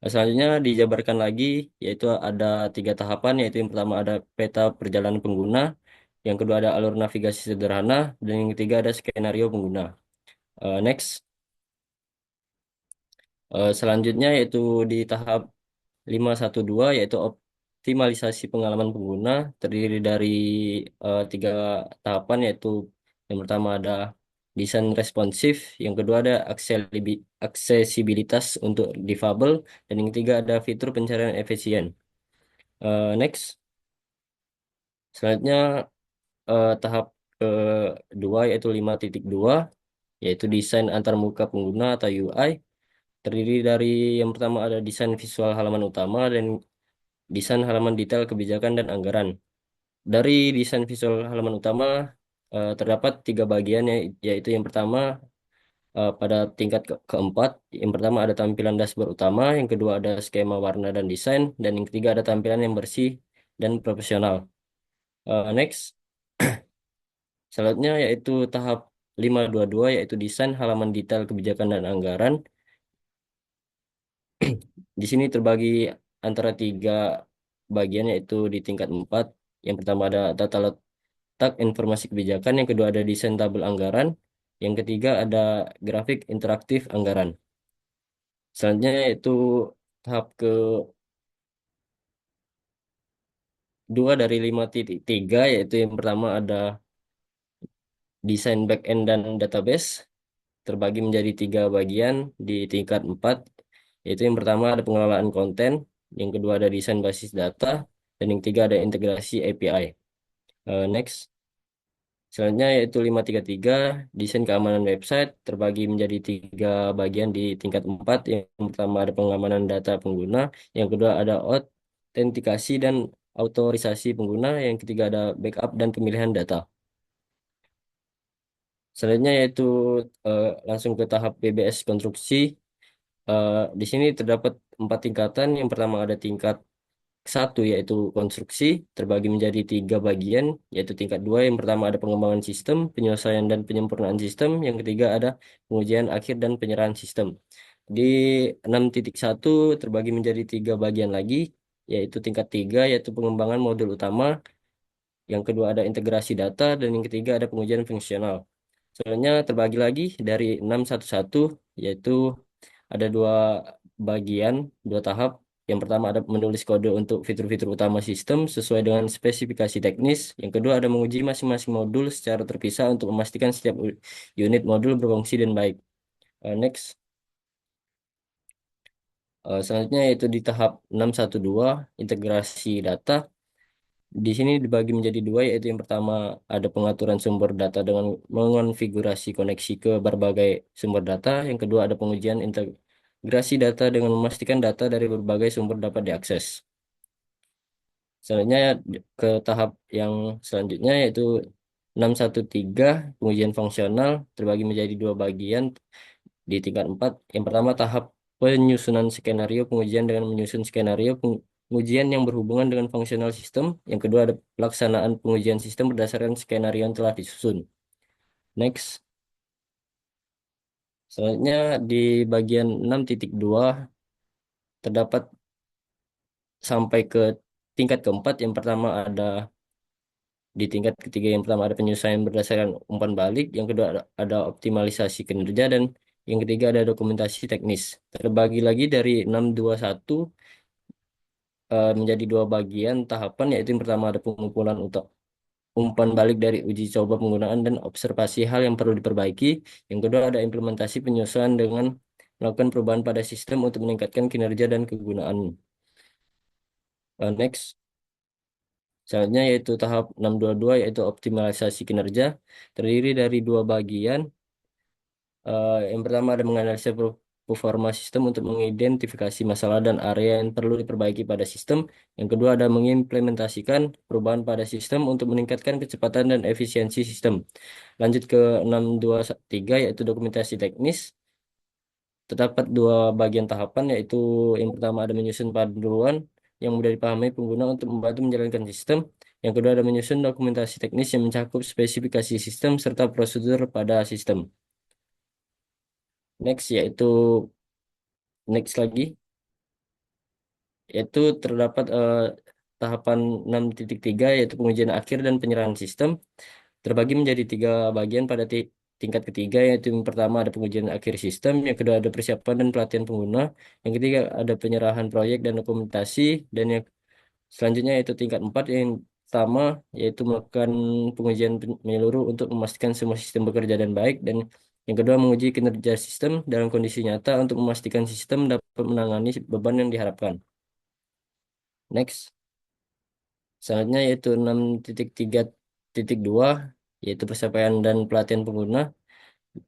Selanjutnya dijabarkan lagi yaitu ada 3 tahapan, yaitu yang pertama ada peta perjalanan pengguna, yang kedua ada alur navigasi sederhana, dan yang ketiga ada skenario pengguna. Next. Selanjutnya yaitu di tahap 512 yaitu optimalisasi pengalaman pengguna, terdiri dari 3 tahapan, yaitu yang pertama ada desain responsif, yang kedua ada aksesibilitas untuk difabel, dan yang ketiga ada fitur pencarian efisien. Next. Selanjutnya tahap kedua yaitu 5.2 yaitu desain antarmuka pengguna atau UI, terdiri dari yang pertama ada desain visual halaman utama dan desain halaman detail kebijakan dan anggaran. Dari desain visual halaman utama terdapat 3 bagian, yaitu yang pertama pada tingkat keempat, yang pertama ada tampilan dashboard utama, yang kedua ada skema warna dan desain, dan yang ketiga ada tampilan yang bersih dan profesional. Next. Selanjutnya yaitu tahap 522 yaitu desain halaman detail kebijakan dan anggaran. Di sini terbagi antara 3 bagian, yaitu di tingkat 4. Yang pertama ada tata letak informasi kebijakan, yang kedua ada desain tabel anggaran, yang ketiga ada grafik interaktif anggaran. Selanjutnya yaitu tahap kedua dari 5.3 yaitu yang pertama ada desain backend dan database, terbagi menjadi 3 bagian di tingkat 4, yaitu yang pertama ada pengelolaan konten, yang kedua ada desain basis data, dan yang ketiga ada integrasi API. Next. Selanjutnya yaitu 533 desain keamanan website, terbagi menjadi 3 bagian di tingkat 4. Yang pertama ada pengamanan data pengguna, yang kedua ada autentikasi dan autorisasi pengguna, yang ketiga ada backup dan pemilihan data. Selanjutnya yaitu langsung ke tahap BBS konstruksi. Di sini terdapat 4 tingkatan. Yang pertama ada tingkat 1 yaitu konstruksi, terbagi menjadi 3 bagian, yaitu tingkat 2 yang pertama ada pengembangan sistem, penyelesaian dan penyempurnaan sistem, yang ketiga ada pengujian akhir dan penyerahan sistem. Di 6.1 terbagi menjadi 3 bagian lagi, yaitu tingkat 3 yaitu pengembangan modul utama, yang kedua ada integrasi data, dan yang ketiga ada pengujian fungsional. Selanjutnya terbagi lagi dari 611 yaitu ada 2 bagian, 2 tahap. Yang pertama ada menulis kode untuk fitur-fitur utama sistem sesuai dengan spesifikasi teknis. Yang kedua ada menguji masing-masing modul secara terpisah untuk memastikan setiap unit modul berfungsi dan baik. Next. Selanjutnya yaitu di tahap 612 integrasi data. Di sini dibagi menjadi 2, yaitu yang pertama ada pengaturan sumber data dengan mengonfigurasi koneksi ke berbagai sumber data. Yang kedua ada pengujian integrasi data dengan memastikan data dari berbagai sumber dapat diakses. Selanjutnya ke tahap yang selanjutnya yaitu 613 pengujian fungsional, terbagi menjadi 2 bagian di tingkat 4. Yang pertama tahap penyusunan skenario pengujian dengan menyusun skenario pengujian yang berhubungan dengan fungsional sistem. Yang kedua ada pelaksanaan pengujian sistem berdasarkan skenario yang telah disusun. Next. Selanjutnya di bagian 6.2 terdapat sampai ke tingkat keempat. Yang pertama ada di tingkat ketiga, yang pertama ada penyesuaian berdasarkan umpan balik, yang kedua ada optimalisasi kinerja, dan yang ketiga ada dokumentasi teknis. Terbagi lagi dari 621 menjadi 2 bagian tahapan, yaitu yang pertama ada pengumpulan untuk umpan balik dari uji coba penggunaan dan observasi hal yang perlu diperbaiki. Yang kedua ada implementasi penyesuaian dengan melakukan perubahan pada sistem untuk meningkatkan kinerja dan kegunaan. Next. Selanjutnya yaitu tahap 622 yaitu optimalisasi kinerja, terdiri dari 2 bagian. Yang pertama ada menganalisa performa sistem untuk mengidentifikasi masalah dan area yang perlu diperbaiki pada sistem. Yang kedua ada mengimplementasikan perubahan pada sistem untuk meningkatkan kecepatan dan efisiensi sistem. Lanjut ke 6.2.3 yaitu dokumentasi teknis. Terdapat dua bagian tahapan, yaitu yang pertama ada menyusun panduan yang mudah dipahami pengguna untuk membantu menjalankan sistem. Yang kedua ada menyusun dokumentasi teknis yang mencakup spesifikasi sistem serta prosedur pada sistem. Next lagi, yaitu terdapat tahapan 6.3 yaitu pengujian akhir dan penyerahan sistem. Terbagi menjadi tiga bagian pada tingkat ketiga, yaitu yang pertama ada pengujian akhir sistem, yang kedua ada persiapan dan pelatihan pengguna, yang ketiga ada penyerahan proyek dan dokumentasi, dan yang selanjutnya yaitu tingkat 4 yang pertama yaitu melakukan pengujian menyeluruh untuk memastikan semua sistem bekerja dan baik, dan yang kedua menguji kinerja sistem dalam kondisi nyata untuk memastikan sistem dapat menangani beban yang diharapkan. Next. Selanjutnya yaitu 6.3.2 yaitu pencapaian dan pelatihan pengguna,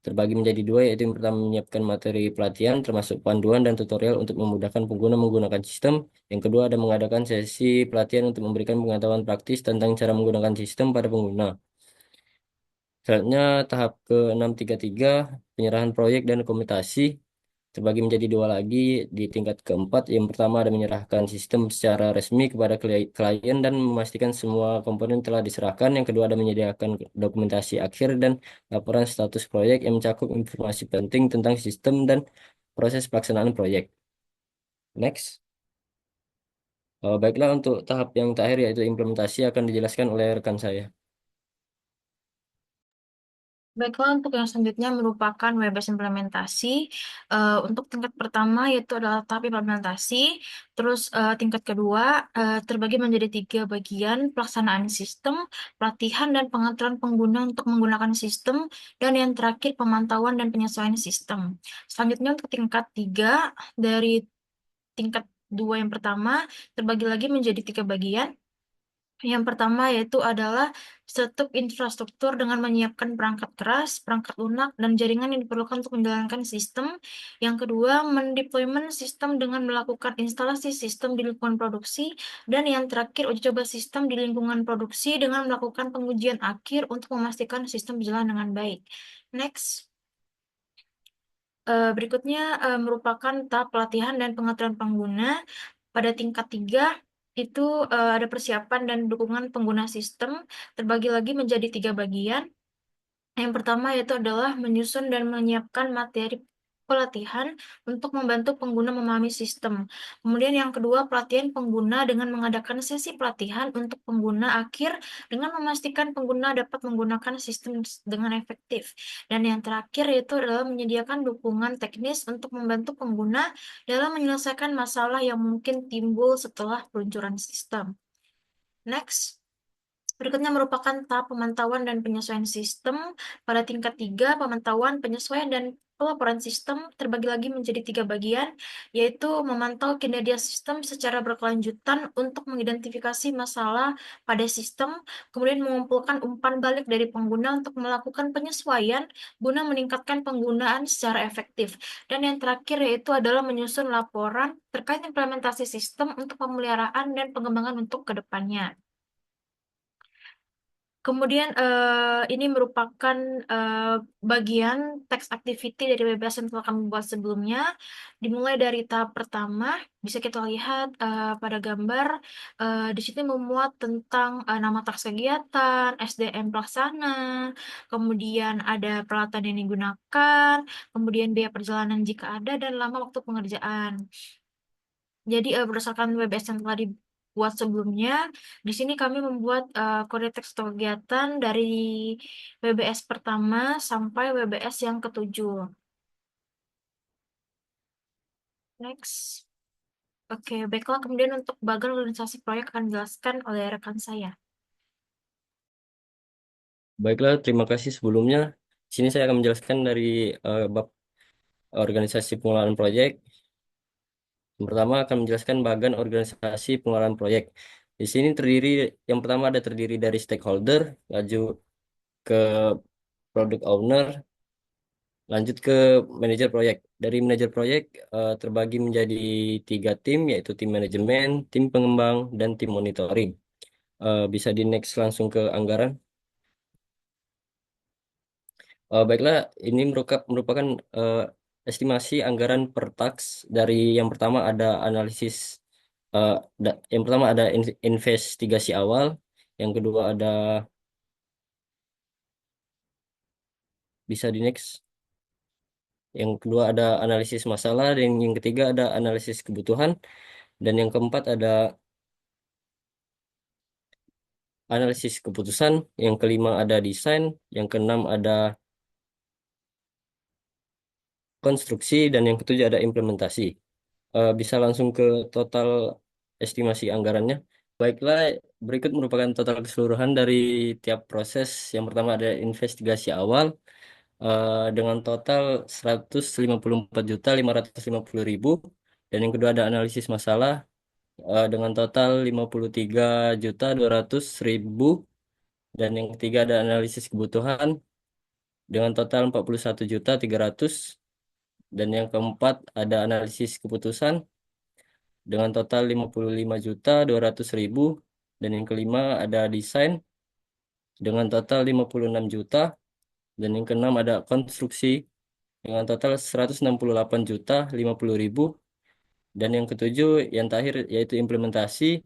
terbagi menjadi dua, yaitu yang pertama menyiapkan materi pelatihan termasuk panduan dan tutorial untuk memudahkan pengguna menggunakan sistem. Yang kedua ada mengadakan sesi pelatihan untuk memberikan pengetahuan praktis tentang cara menggunakan sistem pada pengguna. Selanjutnya tahap ke-6.3.3 penyerahan proyek dan dokumentasi, terbagi menjadi dua lagi di tingkat keempat. Yang pertama ada menyerahkan sistem secara resmi kepada klien dan memastikan semua komponen telah diserahkan. Yang kedua ada menyediakan dokumentasi akhir dan laporan status proyek yang mencakup informasi penting tentang sistem dan proses pelaksanaan proyek. Next. Baiklah, untuk tahap yang terakhir yaitu implementasi akan dijelaskan oleh rekan saya. Baiklah, untuk yang selanjutnya merupakan WBS implementasi. Untuk tingkat pertama yaitu adalah tahap implementasi. Terus tingkat kedua terbagi menjadi tiga bagian: pelaksanaan sistem, pelatihan dan pengaturan pengguna untuk menggunakan sistem, dan yang terakhir pemantauan dan penyesuaian sistem. Selanjutnya untuk tingkat tiga, dari tingkat dua yang pertama terbagi lagi menjadi tiga bagian. Yang pertama yaitu adalah setup infrastruktur dengan menyiapkan perangkat keras, perangkat lunak, dan jaringan yang diperlukan untuk menjalankan sistem. Yang kedua, mendeployment sistem dengan melakukan instalasi sistem di lingkungan produksi. Dan yang terakhir, uji coba sistem di lingkungan produksi dengan melakukan pengujian akhir untuk memastikan sistem berjalan dengan baik. Next. Berikutnya merupakan tahap pelatihan dan pengaturan pengguna. Pada tingkat 3 itu ada persiapan dan dukungan pengguna sistem, terbagi lagi menjadi tiga bagian. Yang pertama yaitu adalah menyusun dan menyiapkan materi pelatihan untuk membantu pengguna memahami sistem. Kemudian yang kedua, pelatihan pengguna dengan mengadakan sesi pelatihan untuk pengguna akhir dengan memastikan pengguna dapat menggunakan sistem dengan efektif. Dan yang terakhir yaitu adalah menyediakan dukungan teknis untuk membantu pengguna dalam menyelesaikan masalah yang mungkin timbul setelah peluncuran sistem. Next. Berikutnya merupakan tahap pemantauan dan penyesuaian sistem. Pada tingkat 3, pemantauan, penyesuaian, dan pelaporan sistem terbagi lagi menjadi tiga bagian, yaitu memantau kinerja sistem secara berkelanjutan untuk mengidentifikasi masalah pada sistem, kemudian mengumpulkan umpan balik dari pengguna untuk melakukan penyesuaian guna meningkatkan penggunaan secara efektif. Dan yang terakhir yaitu adalah menyusun laporan terkait implementasi sistem untuk pemeliharaan dan pengembangan untuk kedepannya. Kemudian ini merupakan bagian text activity dari WBS yang telah kami buat sebelumnya. Dimulai dari tahap pertama, bisa kita lihat pada gambar. Di sini memuat tentang nama teks kegiatan, SDM pelaksana, kemudian ada peralatan yang digunakan, kemudian biaya perjalanan jika ada, dan lama waktu pengerjaan. Jadi berdasarkan WBS yang telah dibuat sebelumnya, di sini kami membuat kode teks kegiatan dari WBS pertama sampai WBS yang ketujuh. Next. Oke, baiklah. Kemudian untuk bagian organisasi proyek akan dijelaskan oleh rekan saya. Baiklah, terima kasih sebelumnya. Di sini saya akan menjelaskan dari bab organisasi pengelolaan proyek. Yang pertama akan menjelaskan bagian organisasi pengelolaan proyek. Di sini yang pertama ada terdiri dari stakeholder, laju ke product owner, Lanjut ke manajer proyek. Dari manajer proyek terbagi menjadi 3 tim, yaitu tim manajemen, tim pengembang, dan tim monitoring. Bisa di next langsung ke anggaran. Baiklah, ini merupakan estimasi anggaran per task. Dari yang pertama ada analisis, yang pertama ada investigasi awal, yang kedua ada, bisa di next. Yang kedua ada analisis masalah, dan yang ketiga ada analisis kebutuhan, dan yang keempat ada analisis keputusan, yang kelima ada desain, yang keenam ada konstruksi, dan yang ketujuh ada implementasi. Bisa langsung ke total estimasi anggarannya. Baiklah, berikut merupakan total keseluruhan dari tiap proses. Yang pertama ada investigasi awal dengan total 154.550.000, dan yang kedua ada analisis masalah dengan total 53.200.000, dan yang ketiga ada analisis kebutuhan dengan total 41.300, dan yang keempat ada analisis keputusan dengan total 55.200.000, dan yang kelima ada desain dengan total 56 juta, dan yang keenam ada konstruksi dengan total 168.050.000, dan yang ketujuh yang terakhir yaitu implementasi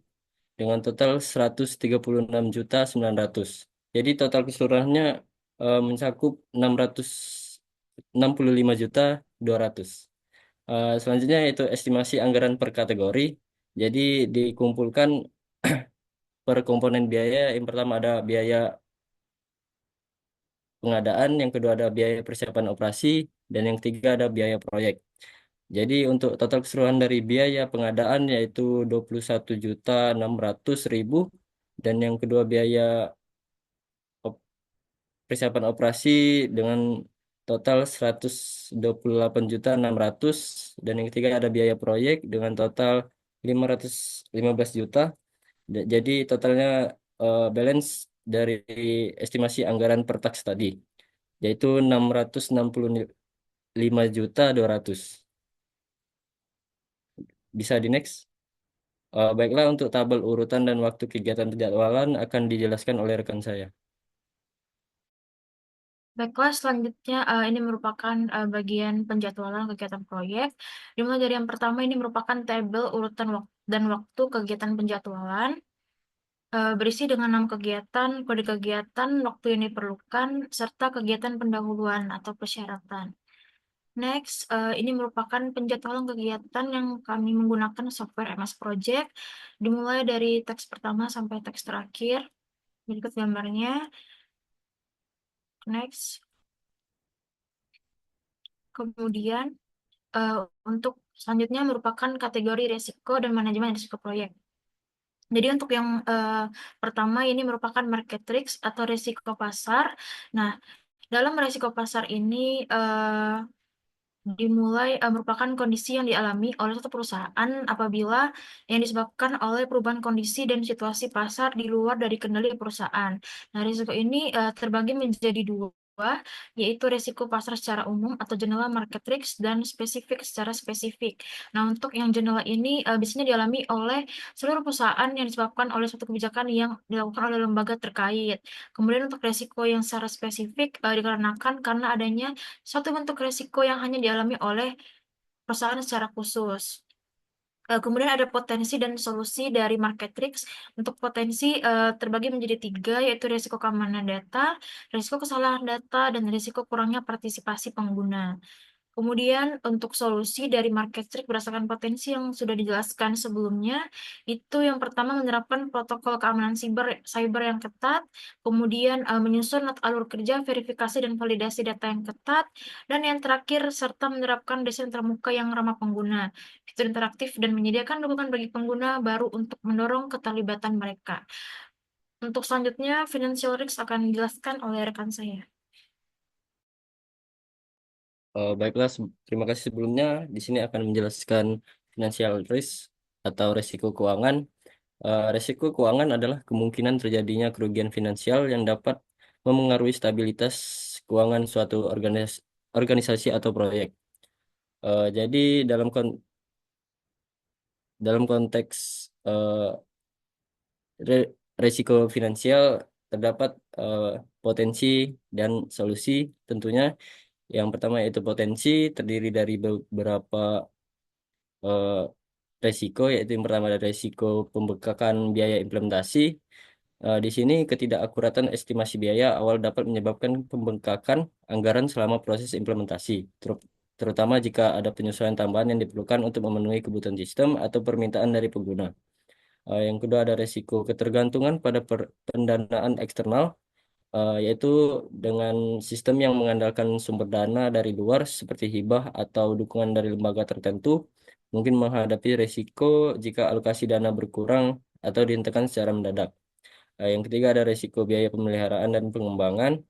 dengan total 136.900. Jadi total keseluruhannya mencakup 665.200. Selanjutnya yaitu estimasi anggaran per kategori. Jadi dikumpulkan per komponen biaya. Yang pertama ada biaya pengadaan, yang kedua ada biaya persiapan operasi, dan yang ketiga ada biaya proyek. Jadi untuk total keseluruhan dari biaya pengadaan yaitu 21.600.000, dan yang kedua biaya persiapan operasi dengan total 128.600, dan yang ketiga ada biaya proyek dengan total 515 juta. Jadi totalnya balance dari estimasi anggaran per tax tadi yaitu 665.200. Bisa di next. Baiklah, untuk tabel urutan dan waktu kegiatan penjadwalan akan dijelaskan oleh rekan saya. Baiklah, selanjutnya ini merupakan bagian penjadwalan kegiatan proyek. Dimulai dari yang pertama, ini merupakan tabel urutan dan waktu kegiatan penjadwalan. Berisi dengan 6 kegiatan, kode kegiatan, waktu yang diperlukan, serta kegiatan pendahuluan atau persyaratan. Next, ini merupakan penjadwalan kegiatan yang kami menggunakan software MS Project. Dimulai dari teks pertama sampai teks terakhir. Berikut gambarnya. Next. Kemudian, untuk selanjutnya merupakan kategori risiko dan manajemen risiko proyek. Jadi untuk yang pertama ini merupakan market risk atau risiko pasar. Nah, dalam risiko pasar ini dimulai merupakan kondisi yang dialami oleh satu perusahaan apabila yang disebabkan oleh perubahan kondisi dan situasi pasar di luar dari kendali perusahaan. Nah, risiko ini terbagi menjadi dua, yaitu risiko pasar secara umum atau general market risk dan spesifik secara spesifik. Nah, untuk yang general ini biasanya dialami oleh seluruh perusahaan yang disebabkan oleh suatu kebijakan yang dilakukan oleh lembaga terkait. Kemudian untuk risiko yang secara spesifik dikarenakan karena adanya suatu bentuk risiko yang hanya dialami oleh perusahaan secara khusus. Kemudian ada potensi dan solusi dari market risk. Untuk potensi terbagi menjadi 3, yaitu risiko keamanan data, risiko kesalahan data, dan risiko kurangnya partisipasi pengguna. Kemudian untuk solusi dari market risk berdasarkan potensi yang sudah dijelaskan sebelumnya, itu yang pertama menerapkan protokol keamanan cyber yang ketat, kemudian menyusun alur kerja, verifikasi dan validasi data yang ketat, dan yang terakhir serta menerapkan desain terbuka yang ramah pengguna, fitur interaktif dan menyediakan dukungan bagi pengguna baru untuk mendorong keterlibatan mereka. Untuk selanjutnya, financial risk akan dijelaskan oleh rekan saya. Baiklah, terima kasih sebelumnya. Di sini akan menjelaskan financial risk atau risiko keuangan. Risiko keuangan adalah kemungkinan terjadinya kerugian finansial yang dapat memengaruhi stabilitas keuangan suatu organisasi atau proyek. Jadi dalam konteks resiko finansial terdapat potensi dan solusi tentunya. Yang pertama yaitu potensi terdiri dari beberapa eh, resiko, yaitu yang pertama ada resiko pembengkakan biaya implementasi. Di sini ketidakakuratan estimasi biaya awal dapat menyebabkan pembengkakan anggaran selama proses implementasi, terutama jika ada penyesuaian tambahan yang diperlukan untuk memenuhi kebutuhan sistem atau permintaan dari pengguna. Yang kedua ada resiko ketergantungan pada pendanaan eksternal, yaitu dengan sistem yang mengandalkan sumber dana dari luar seperti hibah atau dukungan dari lembaga tertentu, mungkin menghadapi resiko jika alokasi dana berkurang atau dihentikan secara mendadak. Yang ketiga ada resiko biaya pemeliharaan dan pengembangan.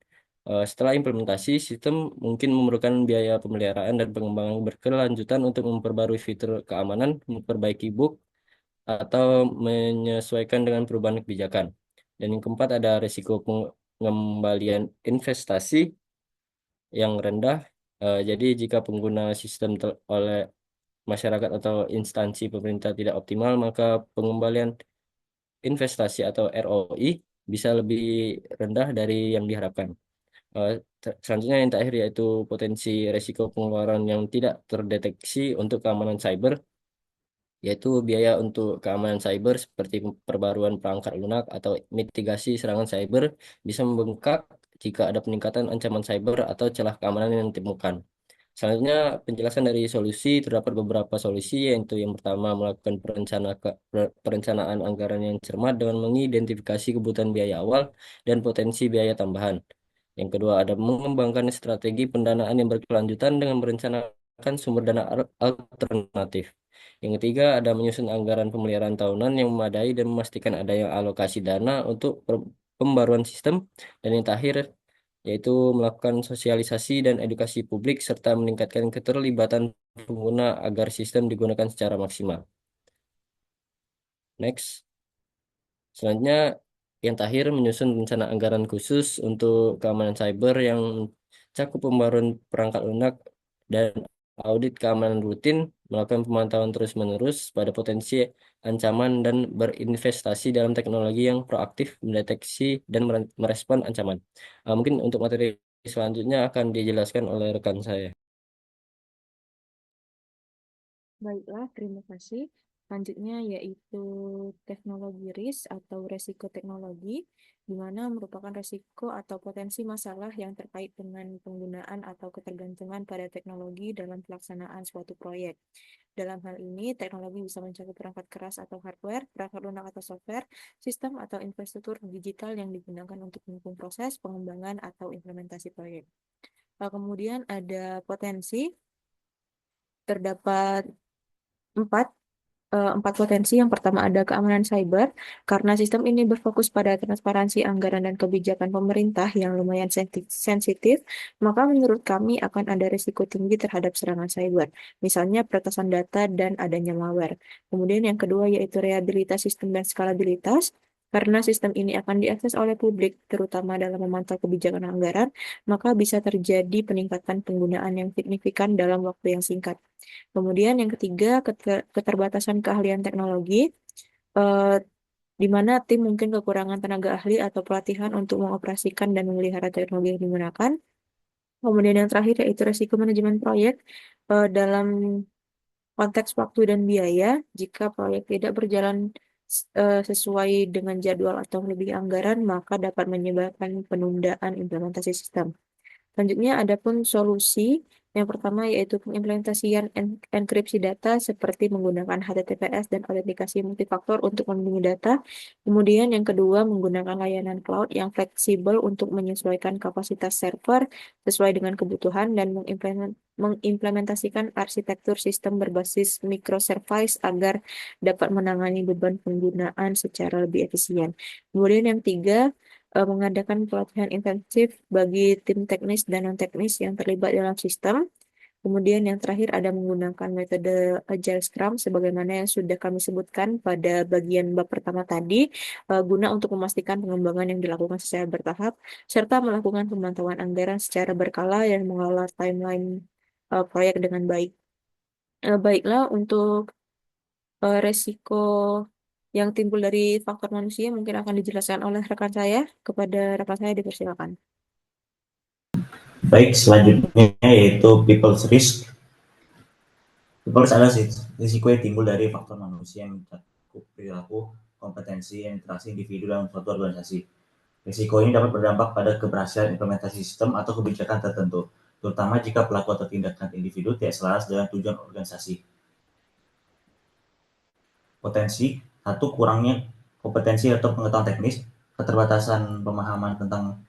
Setelah implementasi, sistem mungkin memerlukan biaya pemeliharaan dan pengembangan berkelanjutan untuk memperbarui fitur keamanan, memperbaiki bug, atau menyesuaikan dengan perubahan kebijakan. Dan yang keempat ada risiko pengembalian investasi yang rendah. Jadi jika pengguna sistem oleh masyarakat atau instansi pemerintah tidak optimal, maka pengembalian investasi atau ROI bisa lebih rendah dari yang diharapkan. Eh, Selanjutnya yang terakhir yaitu potensi risiko pengeluaran yang tidak terdeteksi untuk keamanan cyber, yaitu biaya untuk keamanan cyber seperti perbaruan perangkat lunak atau mitigasi serangan cyber bisa membengkak jika ada peningkatan ancaman cyber atau celah keamanan yang ditemukan. Selanjutnya, penjelasan dari solusi, terdapat beberapa solusi, yaitu yang pertama melakukan perencanaan anggaran yang cermat dengan mengidentifikasi kebutuhan biaya awal dan potensi biaya tambahan. Yang kedua, ada mengembangkan strategi pendanaan yang berkelanjutan dengan merencanakan sumber dana alternatif. Yang ketiga, ada menyusun anggaran pemeliharaan tahunan yang memadai dan memastikan adanya alokasi dana untuk pembaruan sistem. Dan yang terakhir, yaitu melakukan sosialisasi dan edukasi publik serta meningkatkan keterlibatan pengguna agar sistem digunakan secara maksimal. Next. Selanjutnya, yang terakhir menyusun rencana anggaran khusus untuk keamanan cyber yang cakup pembaruan perangkat lunak dan audit keamanan rutin, melakukan pemantauan terus-menerus pada potensi ancaman dan berinvestasi dalam teknologi yang proaktif mendeteksi dan merespon ancaman. Mungkin untuk materi selanjutnya akan dijelaskan oleh rekan saya. Baiklah, terima kasih. Selanjutnya yaitu teknologi risk atau resiko teknologi, di mana merupakan resiko atau potensi masalah yang terkait dengan penggunaan atau ketergantungan pada teknologi dalam pelaksanaan suatu proyek. Dalam hal ini, teknologi bisa mencakup perangkat keras atau hardware, perangkat lunak atau software, sistem atau infrastruktur digital yang digunakan untuk mendukung proses pengembangan atau implementasi proyek. Kemudian ada potensi, terdapat empat potensi. Yang pertama ada keamanan cyber, karena sistem ini berfokus pada transparansi anggaran dan kebijakan pemerintah yang lumayan sensitif, maka menurut kami akan ada risiko tinggi terhadap serangan cyber, misalnya peretasan data dan adanya malware. Kemudian yang kedua yaitu reliabilitas sistem dan skalabilitas, karena sistem ini akan diakses oleh publik, terutama dalam memantau kebijakan anggaran, maka bisa terjadi peningkatan penggunaan yang signifikan dalam waktu yang singkat. Kemudian yang ketiga, keterbatasan keahlian teknologi, eh, di mana tim mungkin kekurangan tenaga ahli atau pelatihan untuk mengoperasikan dan memelihara teknologi yang digunakan. Kemudian yang terakhir yaitu resiko manajemen proyek, dalam konteks waktu dan biaya. Jika proyek tidak berjalan sesuai dengan jadwal atau melebihi anggaran, maka dapat menyebabkan penundaan implementasi sistem. Selanjutnya, ada pun solusi. Yang pertama yaitu pengimplementasian enkripsi data seperti menggunakan HTTPS dan autentikasi multifaktor untuk melindungi data. Kemudian yang kedua, menggunakan layanan cloud yang fleksibel untuk menyesuaikan kapasitas server sesuai dengan kebutuhan dan mengimplementasikan arsitektur sistem berbasis microservice agar dapat menangani beban penggunaan secara lebih efisien. Kemudian yang tiga, mengadakan pelatihan intensif bagi tim teknis dan non-teknis yang terlibat dalam sistem. Kemudian yang terakhir ada menggunakan metode Agile Scrum sebagaimana yang sudah kami sebutkan pada bagian bab pertama tadi, guna untuk memastikan pengembangan yang dilakukan secara bertahap serta melakukan pemantauan anggaran secara berkala dan mengelola timeline proyek dengan baik. Baiklah, untuk resiko yang timbul dari faktor manusia mungkin akan dijelaskan oleh rekan saya. Kepada rekan saya dipersilakan. Baik, selanjutnya yaitu people's risk. People's adalah risiko yang timbul dari faktor manusia yang mencakup perilaku, kompetensi, dan interaksi individu dalam suatu organisasi. Risiko ini dapat berdampak pada keberhasilan implementasi sistem atau kebijakan tertentu, terutama jika pelaku atau tindakan individu tidak selaras dengan tujuan organisasi. Potensi, satu, kurangnya kompetensi atau pengetahuan teknis, keterbatasan pemahaman tentang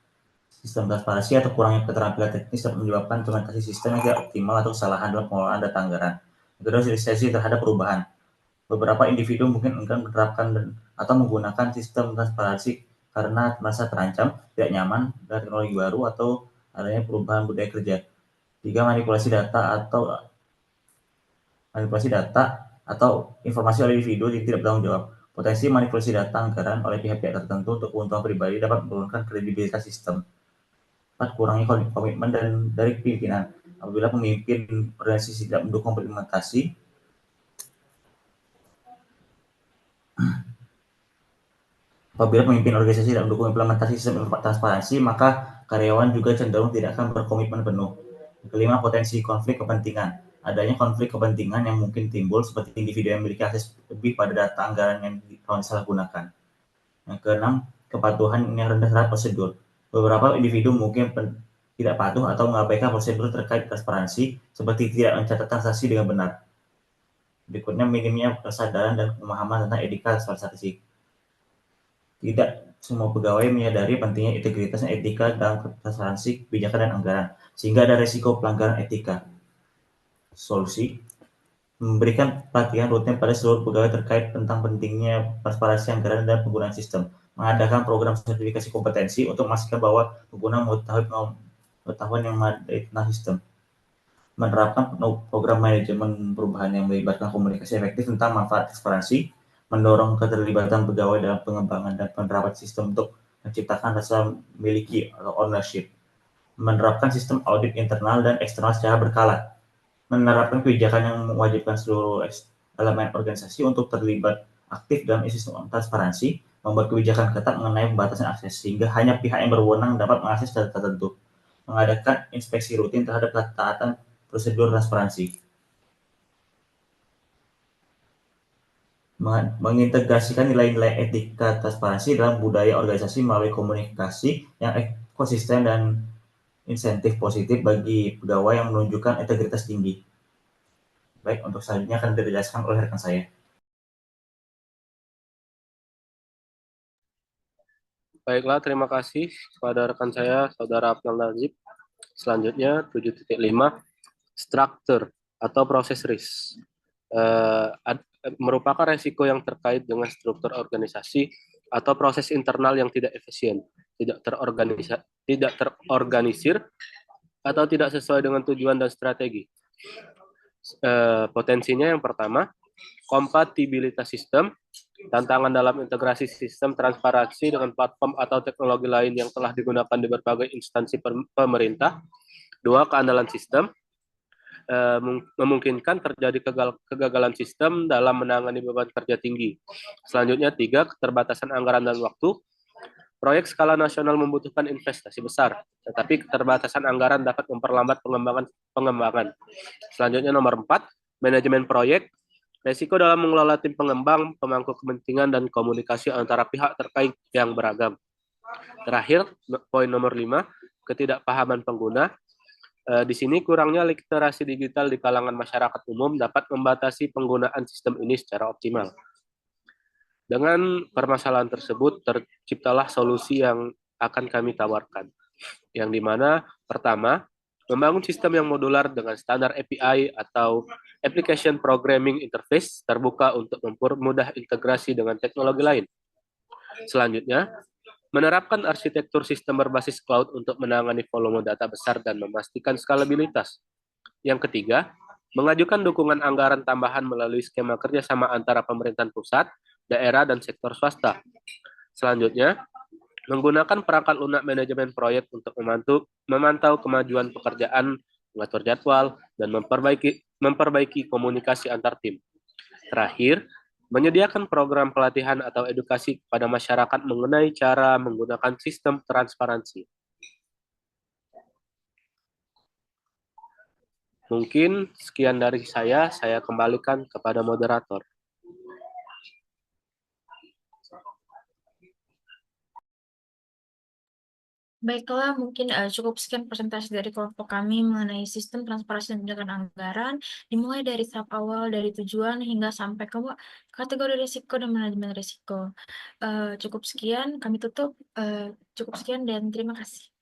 sistem transparansi atau kurangnya keterampilan teknis dapat menyebabkan implementasi sistem yang tidak optimal atau kesalahan dalam pengelolaan data anggaran. Kedua, resiliensi terhadap perubahan. Beberapa individu mungkin enggan menerapkan atau menggunakan sistem transparansi karena merasa terancam, tidak nyaman dengan teknologi baru, atau adanya perubahan budaya kerja. Tiga, manipulasi data atau informasi oleh individu yang tidak bertanggung jawab. Potensi manipulasi data anggaran oleh pihak-pihak tertentu untuk keuntungan pribadi dapat menurunkan kredibilitas sistem. 4, kurangnya komitmen dari pimpinan. Apabila pemimpin organisasi tidak mendukung implementasi sistem transparansi, maka karyawan juga cenderung tidak akan berkomitmen penuh. Kelima, potensi konflik kepentingan. Adanya konflik kepentingan yang mungkin timbul seperti individu yang memiliki akses lebih pada data anggaran yang disalahgunakan. Yang keenam, kepatuhan yang rendah terhadap prosedur. Beberapa individu mungkin tidak patuh atau mengabaikan prosedur terkait transparansi, seperti tidak mencatat transaksi dengan benar. Berikutnya, minimnya kesadaran dan pemahaman tentang etika transparansi. Tidak semua pegawai menyadari pentingnya integritas dan etika dalam transparansi kebijakan dan anggaran, sehingga ada risiko pelanggaran etika. Solusi, memberikan pelatihan rutin pada seluruh pegawai terkait tentang pentingnya transparansi anggaran dan penggunaan sistem, mengadakan program sertifikasi kompetensi untuk memastikan bahwa pengguna mengetahui pengetahuan yang memadai tentang sistem, menerapkan program manajemen perubahan yang melibatkan komunikasi efektif tentang manfaat transparansi, mendorong keterlibatan pegawai dalam pengembangan dan penerapan sistem untuk menciptakan rasa miliki atau ownership, menerapkan sistem audit internal dan eksternal secara berkala, menerapkan kebijakan yang mewajibkan seluruh elemen organisasi untuk terlibat aktif dalam sistem transparansi, membuat kebijakan ketat mengenai pembatasan akses sehingga hanya pihak yang berwenang dapat mengakses data tertentu, mengadakan inspeksi rutin terhadap ketaatan prosedur transparansi, mengintegrasikan nilai-nilai etika transparansi dalam budaya organisasi melalui komunikasi yang konsisten dan insentif positif bagi pegawai yang menunjukkan integritas tinggi. Baik, untuk selanjutnya akan dijelaskan oleh rekan saya. Baiklah, terima kasih kepada rekan saya, Saudara Abdul Najib. Selanjutnya, 7.5, struktur atau proses risk. Merupakan resiko yang terkait dengan struktur organisasi atau proses internal yang tidak efisien, tidak terorganisir, atau tidak sesuai dengan tujuan dan strategi. Potensinya yang pertama, kompatibilitas sistem, tantangan dalam integrasi sistem transparansi dengan platform atau teknologi lain yang telah digunakan di berbagai instansi pemerintah. 2, keandalan sistem, memungkinkan terjadi kegagalan sistem dalam menangani beban kerja tinggi. Selanjutnya 3, keterbatasan anggaran dan waktu. Proyek skala nasional membutuhkan investasi besar, tetapi keterbatasan anggaran dapat memperlambat pengembangan. Selanjutnya nomor 4, manajemen proyek. Resiko dalam mengelola tim pengembang, pemangku kepentingan, dan komunikasi antara pihak terkait yang beragam. Terakhir, poin nomor 5, ketidakpahaman pengguna. Di sini kurangnya literasi digital di kalangan masyarakat umum dapat membatasi penggunaan sistem ini secara optimal. Dengan permasalahan tersebut, terciptalah solusi yang akan kami tawarkan. Yang dimana, pertama, membangun sistem yang modular dengan standar API atau Application Programming Interface terbuka untuk mempermudah integrasi dengan teknologi lain. Selanjutnya, menerapkan arsitektur sistem berbasis cloud untuk menangani volume data besar dan memastikan skalabilitas. Yang ketiga, mengajukan dukungan anggaran tambahan melalui skema kerjasama antara pemerintahan pusat, daerah, dan sektor swasta. Selanjutnya, menggunakan perangkat lunak manajemen proyek untuk memantau kemajuan pekerjaan, mengatur jadwal, dan memperbaiki komunikasi antar tim. Terakhir, menyediakan program pelatihan atau edukasi kepada masyarakat mengenai cara menggunakan sistem transparansi. Mungkin sekian dari saya kembalikan kepada moderator. Baiklah, mungkin cukup sekian presentasi dari kelompok kami mengenai sistem transparansi dan penjagaan anggaran, dimulai dari tahap awal, dari tujuan hingga sampai ke kategori risiko dan manajemen risiko. Cukup sekian, kami tutup. Cukup sekian dan terima kasih.